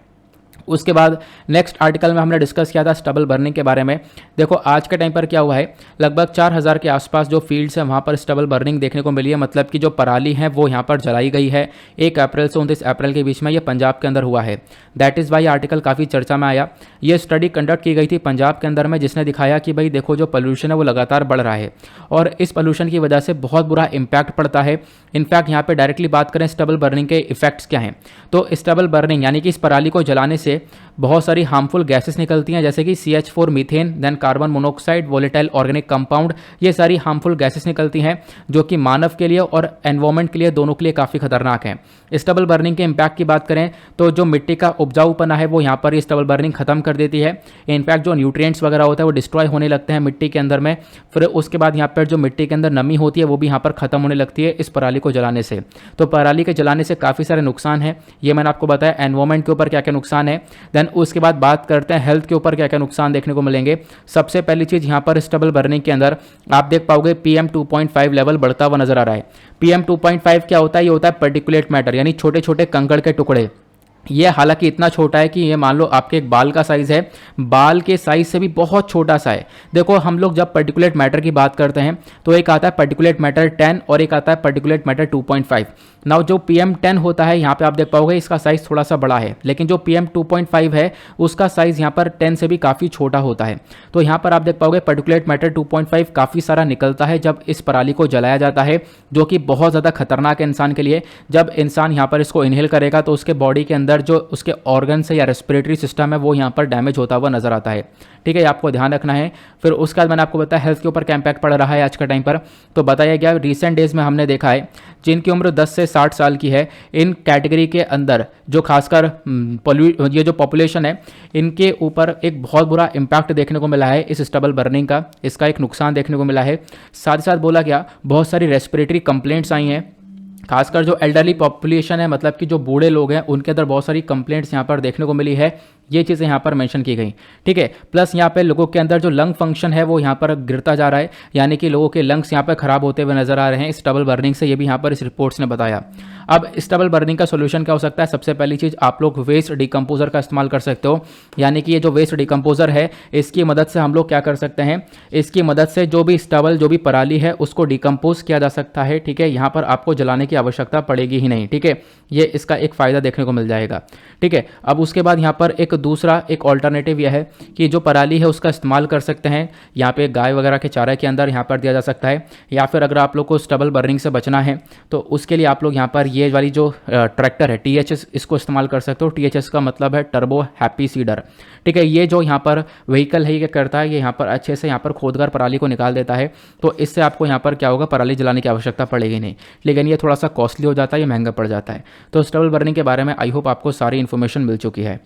उसके बाद नेक्स्ट आर्टिकल में हमने डिस्कस किया था स्टबल बर्निंग के बारे में। देखो आज के टाइम पर क्या हुआ है, लगभग 4000 के आसपास जो फील्ड्स हैं वहाँ पर स्टबल बर्निंग देखने को मिली है, मतलब कि जो पराली है वो यहाँ पर जलाई गई है। 1 अप्रैल से 29 अप्रैल के बीच में ये पंजाब के अंदर हुआ है। दैट इज़ वाई आर्टिकल काफ़ी चर्चा में आया। ये स्टडी कंडक्ट की गई थी पंजाब के अंदर में, जिसने दिखाया कि भाई देखो जो पोल्यूशन है वो लगातार बढ़ रहा है और इस पोल्यूशन की वजह से बहुत बुरा इम्पैक्ट पड़ता है। इनफैक्ट यहाँ पे डायरेक्टली बात करें स्टबल बर्निंग के इफेक्ट्स क्या हैं, तो स्टबल बर्निंग यानी कि इस पराली को जलाने से बहुत सारी हार्मफुल गैसेस निकलती हैं, जैसे कि CH4 methane, then carbon monoxide, volatile organic compound. ये सारी हार्मफुल गैसेस निकलती हैं जो कि मानव के लिए और एनवायरमेंट के लिए दोनों के लिए काफ़ी खतरनाक हैं। स्टबल बर्निंग के इम्पैक्ट की बात करें तो जो मिट्टी का उपजाऊपना है वो यहाँ पर ये स्टबल बर्निंग खत्म कर देती है। इनफैक्ट जो न्यूट्रिएंट्स वगैरह होता है वो डिस्ट्रॉय होने लगते हैं मिट्टी के अंदर में। फिर उसके बाद यहाँ पर जो मिट्टी के अंदर नमी होती है वो भी यहाँ पर खत्म होने लगती है इस पराली को जलाने से। तो पराली के जलाने से काफ़ी सारे नुकसान हैं, ये मैंने आपको बताया। एनवायरमेंट के ऊपर क्या क्या नुकसान है, देन उसके बाद बात करते हैं हेल्थ के ऊपर क्या क्या नुकसान देखने को मिलेंगे। सबसे पहली चीज यहाँ पर स्टबल बर्निंग के अंदर आप देख पाओगे PM 2.5 लेवल बढ़ता हुआ नजर आ रहा है। PM 2.5 क्या होता है, ये होता है पार्टिकुलेट मैटर, यानी छोटे छोटे कंकड़ के टुकड़े। ये हालांकि इतना छोटा है कि ये मान लो आपके एक बाल का साइज है, बाल के साइज से भी बहुत छोटा सा है। देखो हम लोग जब पर्टिकुलेट मैटर की बात करते हैं तो एक आता है पर्टिकुलेट मैटर 10 और एक आता है पर्टिकुलेट मैटर 2.5। नाउ जो PM 10 होता है यहाँ पे आप देख पाओगे इसका साइज थोड़ा सा बड़ा है, लेकिन जो PM 2.5 है उसका साइज यहाँ पर 10 से भी काफ़ी छोटा होता है। तो यहाँ पर आप देख पाओगे पर्टिकुलेट मैटर 2.5 काफ़ी सारा निकलता है जब इस पराली को जलाया जाता है, जो कि बहुत ज़्यादा खतरनाक है इंसान के लिए। जब इंसान यहाँ पर इसको इनहेल करेगा तो उसके बॉडी के अंदर जो उसके ऑर्गन से या रेस्पिरेटरी सिस्टम है वो यहाँ पर डैमेज होता हुआ नजर आता है, ठीक है, आपको ध्यान रखना है। फिर उसके बाद मैंने आपको बताया हेल्थ के ऊपर क्या इम्पैक्ट पड़ रहा है आज का टाइम पर। तो बताया गया रिसेंट डेज में हमने देखा है जिनकी उम्र 10 से 60 साल की है, इन कैटेगरी के अंदर जो खासकर ये जो पॉपुलेशन है इनके ऊपर एक बहुत बुरा इम्पैक्ट देखने को मिला है इस स्टबल बर्निंग का। इसका एक नुकसान देखने को मिला है। साथ ही साथ बोला गया बहुत सारी रेस्पिरेटरी कंप्लेंट्स आई हैं, खासकर जो एल्डरली पॉपुलेशन है, मतलब कि जो बूढ़े लोग हैं उनके अंदर बहुत सारी कंप्लेंट्स यहाँ पर देखने को मिली है। ये चीज़ें यहाँ पर मेंशन की गई, ठीक है। प्लस यहाँ पे लोगों के अंदर जो लंग फंक्शन है वो यहाँ पर गिरता जा रहा है, यानी कि लोगों के लंग्स यहाँ पर खराब होते हुए नजर आ रहे हैं स्टबल बर्निंग से। ये भी यहाँ पर इस रिपोर्ट्स ने बताया। अब स्टबल बर्निंग का सोल्यूशन क्या हो सकता है? सबसे पहली चीज़ आप लोग वेस्ट डिकम्पोजर का इस्तेमाल कर सकते हो, यानी कि ये जो वेस्ट डिकम्पोजर है इसकी मदद से हम लोग क्या कर सकते हैं, इसकी मदद से जो भी स्टबल जो भी पराली है उसको डिकम्पोज किया जा सकता है, ठीक है। यहाँ पर आपको जलाने की आवश्यकता पड़ेगी ही नहीं, ठीक है। ये इसका एक फ़ायदा देखने को मिल जाएगा, ठीक है। अब उसके बाद यहाँ पर एक ऑल्टरनेटिव यह है कि जो पराली है उसका इस्तेमाल कर सकते हैं यहाँ पे गाय वगैरह के चारे के अंदर यहाँ पर दिया जा सकता है। या फिर अगर आप लोग को स्टबल बर्निंग से बचना है तो उसके लिए आप लोग यहाँ पर ये वाली जो ट्रैक्टर है THS, इसको इस्तेमाल कर सकते हो। THS का मतलब है टर्बो हैप्पी सीडर, ठीक है। ये जो यहाँ पर व्हीकल है ये क्या करता है, ये यहाँ पर अच्छे से यहाँ पर खोदकर पराली को निकाल देता है। तो इससे आपको यहाँ पर क्या होगा, पराली जलाने की आवश्यकता पड़ेगी नहीं, लेकिन ये थोड़ा सा कॉस्टली हो जाता है, ये महंगा पड़ जाता है। तो स्टबल बर्निंग के बारे में आई होप आपको सारी इन्फॉर्मेशन मिल चुकी है।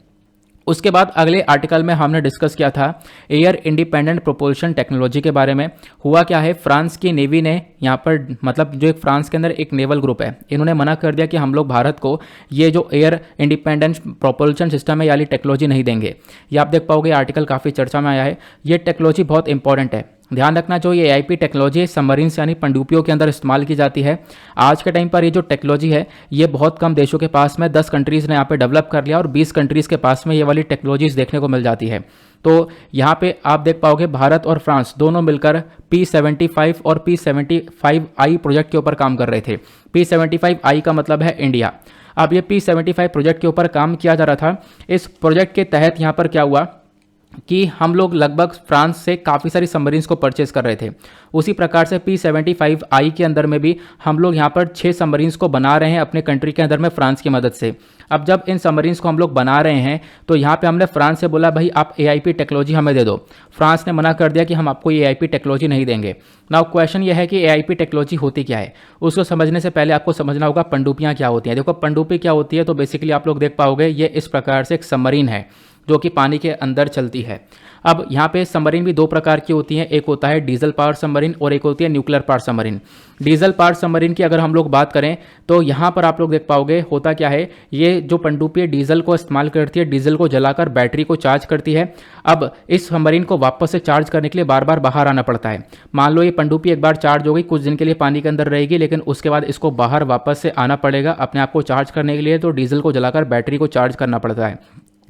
उसके बाद अगले आर्टिकल में हमने डिस्कस किया था एयर इंडिपेंडेंट प्रोपल्शन टेक्नोलॉजी के बारे में। हुआ क्या है, फ्रांस की नेवी ने यहाँ पर मतलब जो एक फ्रांस के अंदर एक नेवल ग्रुप है, इन्होंने मना कर दिया कि हम लोग भारत को ये जो एयर इंडिपेंडेंट प्रोपल्शन सिस्टम है यानी टेक्नोलॉजी नहीं देंगे। ये आप देख पाओगे आर्टिकल काफ़ी चर्चा में आया है। ये टेक्नोलॉजी बहुत इंपॉर्टेंट है। ध्यान रखना जो ये एआईपी टेक्नोलॉजी सबमरीन्स यानी पनडुब्बियों के अंदर इस्तेमाल की जाती है। आज के टाइम पर ये जो टेक्नोलॉजी है ये बहुत कम देशों के पास में 10 कंट्रीज़ ने यहाँ पे डेवलप कर लिया और 20 कंट्रीज़ के पास में ये वाली टेक्नोलॉजीज़ देखने को मिल जाती है। तो यहाँ पे आप देख पाओगे भारत और फ्रांस दोनों मिलकर P75 और P75I प्रोजेक्ट के ऊपर काम कर रहे थे। P75I का मतलब है इंडिया। अब ये P75 प्रोजेक्ट के ऊपर काम किया जा रहा था। इस प्रोजेक्ट के तहत यहाँ पर क्या हुआ कि हम लोग लगभग फ्रांस से काफ़ी सारी सबमरीन्स को परचेज कर रहे थे। उसी प्रकार से P75I के अंदर में भी हम लोग यहाँ पर 6 सबमरीन्स को बना रहे हैं अपने कंट्री के अंदर में फ्रांस की मदद से। अब जब इन सबमरीन्स को हम लोग बना रहे हैं तो यहाँ पे हमने फ्रांस से बोला भाई आप एआईपी टेक्नोलॉजी हमें दे दो। फ्रांस ने मना कर दिया कि हम आपको ये एआईपी टेक्नोलॉजी नहीं देंगे। नाउ क्वेश्चन ये है कि एआईपी टेक्नोलॉजी होती क्या है। उसको समझने से पहले आपको समझना होगा पनडुब्बियाँ क्या होती हैं। देखो पनडुब्बी क्या होती है तो बेसिकली आप लोग देख पाओगे ये इस प्रकार से एक सबमरीन है जो कि पानी के अंदर चलती है। अब यहाँ पे सबमरीन भी दो प्रकार की होती हैं, एक होता है डीजल पावर सबमरीन और एक होती है nuclear power submarine. Diesel power submarine की अगर हम लोग बात करें तो यहाँ पर आप लोग देख पाओगे होता क्या है, ये जो पनडुब्बी डीजल को इस्तेमाल करती है, डीजल को जलाकर बैटरी को चार्ज करती है। अब इस सबमरीन को वापस से चार्ज करने के लिए बार बार बाहर आना पड़ता है। मान लो ये पनडुब्बी एक बार चार्ज हो गई, कुछ दिन के लिए पानी के अंदर रहेगी, लेकिन उसके बाद इसको बाहर वापस से आना पड़ेगा अपने आप को चार्ज करने के लिए। तो डीजल को जलाकर बैटरी को चार्ज करना पड़ता है।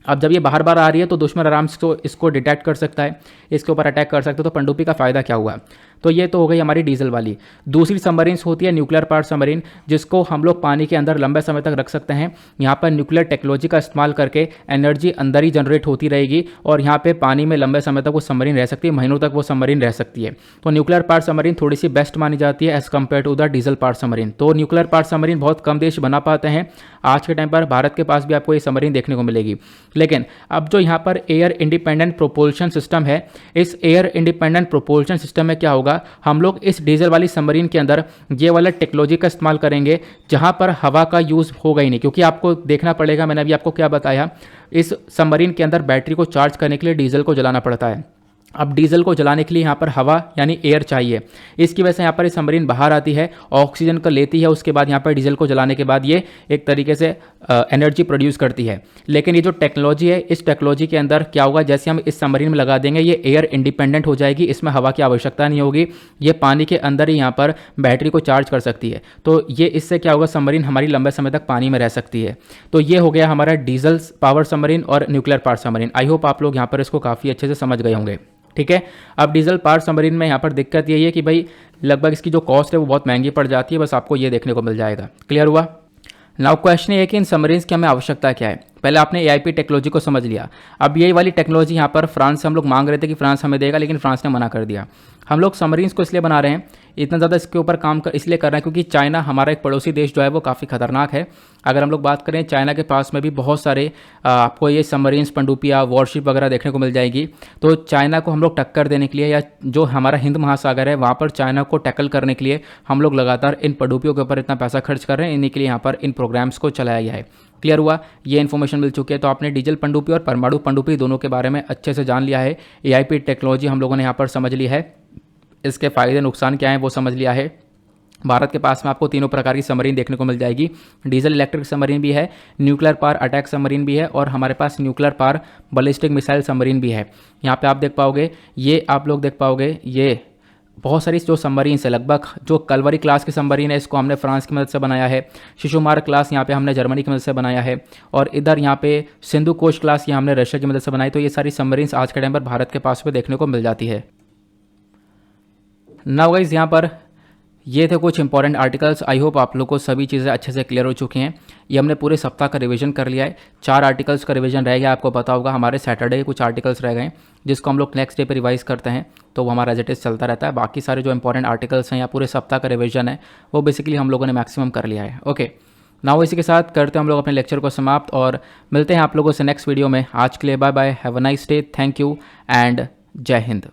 अब जब ये बार बार आ रही है तो दुश्मन आराम से तो इसको डिटेक्ट कर सकता है, इसके ऊपर अटैक कर सकता है। तो पनडुब्बी का फ़ायदा क्या हुआ, तो ये तो हो गई हमारी डीजल वाली। दूसरी सबमरीन्स होती है न्यूक्लियर पावर सबमरीन, जिसको हम लोग पानी के अंदर लंबे समय तक रख सकते हैं। यहाँ पर न्यूक्लियर टेक्नोलॉजी का इस्तेमाल करके एनर्जी अंदर ही जनरेट होती रहेगी और यहाँ पे पानी में लंबे समय तक वो सबमरीन रह सकती है, महीनों तक वो सबमरीन रह सकती है। तो न्यूक्लियर पावर सबमरीन थोड़ी सी बेस्ट मानी जाती है as compare to the diesel power submarine. तो न्यूक्लियर पावर सबमरीन बहुत कम देश बना पाते हैं। आज के टाइम पर भारत के पास भी आपको ये सबमरीन देखने को मिलेगी। लेकिन अब जो यहाँ पर एयर इंडिपेंडेंट प्रोपल्शन सिस्टम है, इस एयर इंडिपेंडेंट प्रोपल्शन सिस्टम में क्या होगा, हम लोग इस डीजल वाली सबमरीन के अंदर ये वाला टेक्नोलॉजी का इस्तेमाल करेंगे जहां पर हवा का यूज़ होगा ही नहीं। क्योंकि आपको देखना पड़ेगा, मैंने अभी आपको क्या बताया, इस सबमरीन के अंदर बैटरी को चार्ज करने के लिए डीजल को जलाना पड़ता है। अब डीजल को जलाने के लिए यहाँ पर हवा यानी एयर चाहिए। इसकी वजह से यहाँ पर ये सबमरीन बाहर आती है, ऑक्सीजन को लेती है, उसके बाद यहाँ पर डीजल को जलाने के बाद ये एक तरीके से एनर्जी प्रोड्यूस करती है। लेकिन ये जो टेक्नोलॉजी है, इस टेक्नोलॉजी के अंदर क्या होगा, जैसे हम इस सबमरीन में लगा देंगे ये एयर इंडिपेंडेंट हो जाएगी, इसमें हवा की आवश्यकता नहीं होगी, ये पानी के अंदर ही यहाँ पर बैटरी को चार्ज कर सकती है। तो ये इससे क्या होगा, सबमरीन हमारी लंबे समय तक पानी में रह सकती है। तो ये हो गया हमारा डीजल पावर सबमरीन और nuclear power submarine. I hope आप लोग यहाँ पर इसको काफ़ी अच्छे से समझ गए होंगे। ठीक है, अब डीजल पावर सबमरीन में यहाँ पर दिक्कत यही है कि भाई लगभग इसकी जो कॉस्ट है वो बहुत महंगी पड़ जाती है, बस आपको ये देखने को मिल जाएगा। क्लियर हुआ। नाउ क्वेश्चन ये है कि इन सबमरीन्स की हमें आवश्यकता क्या है। पहले आपने एआईपी टेक्नोलॉजी को समझ लिया। अब यही वाली टेक्नोलॉजी यहाँ पर फ्रांस से हम लोग मांग रहे थे कि फ्रांस हमें देगा, लेकिन फ्रांस ने मना कर दिया। हम लोग सबमरीन्स को इसलिए बना रहे हैं, इतना ज़्यादा इसके ऊपर काम इसलिए कर रहे हैं क्योंकि चाइना हमारा एक पड़ोसी देश जो है वो काफ़ी खतरनाक है। अगर हम लोग बात करें, चाइना के पास में भी बहुत सारे आपको ये सबमरीन्स, पनडुब्बियाँ, वॉरशिप वगैरह देखने को मिल जाएगी। तो चाइना को हम लोग टक्कर देने के लिए, या जो हमारा हिंद महासागर है वहाँ पर चाइना को टैकल करने के लिए हम लोग लगातार इन पनडुब्बियों के ऊपर इतना पैसा खर्च कर रहे हैं। इन्हीं के लिए यहाँ पर इन प्रोग्राम्स को चलाया गया है। क्लियर हुआ, ये इन्फॉर्मेशन मिल चुकी है। तो आपने डीजल पनडुब्बी और परमाणु पनडुब्बी दोनों के बारे में अच्छे से जान लिया है। एआईपी टेक्नोलॉजी हम लोगों ने यहाँ पर समझ ली है, इसके फ़ायदे नुकसान क्या हैं वो समझ लिया है। भारत के पास में आपको तीनों प्रकार की सबमरीन देखने को मिल जाएगी। डीजल इलेक्ट्रिक सबमरीन भी है, न्यूक्लियर पावर अटैक सबमरीन भी है और हमारे पास nuclear power ballistic missile submarine भी है। यहाँ पे आप देख पाओगे, ये आप लोग देख पाओगे, ये बहुत सारी जो सबमरीन है, लगभग जो कलवरी क्लास की सबमरीन है इसको हमने फ्रांस की मदद से बनाया है। शिशुमार क्लास यहाँ पे हमने जर्मनी की मदद से बनाया है और इधर यहाँ पे सिंधु कोश क्लास ये हमने रशिया की मदद से बनाई। तो ये सारी सबमरीन्स आज के टाइम पर भारत के पास में देखने को मिल जाती है। नाउ गाइस, यहाँ पर ये थे कुछ इंपॉर्टेंट आर्टिकल्स। आई होप आप लोग को सभी चीज़ें अच्छे से क्लियर हो चुकी हैं। ये हमने पूरे सप्ताह का रिवीजन कर लिया है। 4 आर्टिकल्स का रिवीजन रह गया, आपको पता होगा हमारे सैटरडे कुछ आर्टिकल्स रह गए जिसको हम लोग नेक्स्ट डे पे रिवाइज करते हैं, तो वो हमारा एज इट इज़ चलता रहता है। बाकी सारे जो इंपॉर्टेंट आर्टिकल्स हैं या पूरे सप्ताह का रिवीजन है वो बेसिकली हम लोगों ने मैक्सिमम कर लिया है। ओके, नाउ इसी के साथ करते हैं हम लोग अपने लेक्चर को समाप्त और मिलते हैं आप लोगों से नेक्स्ट वीडियो में। आज के लिए bye bye, have a nice day, thank you and जय हिंद।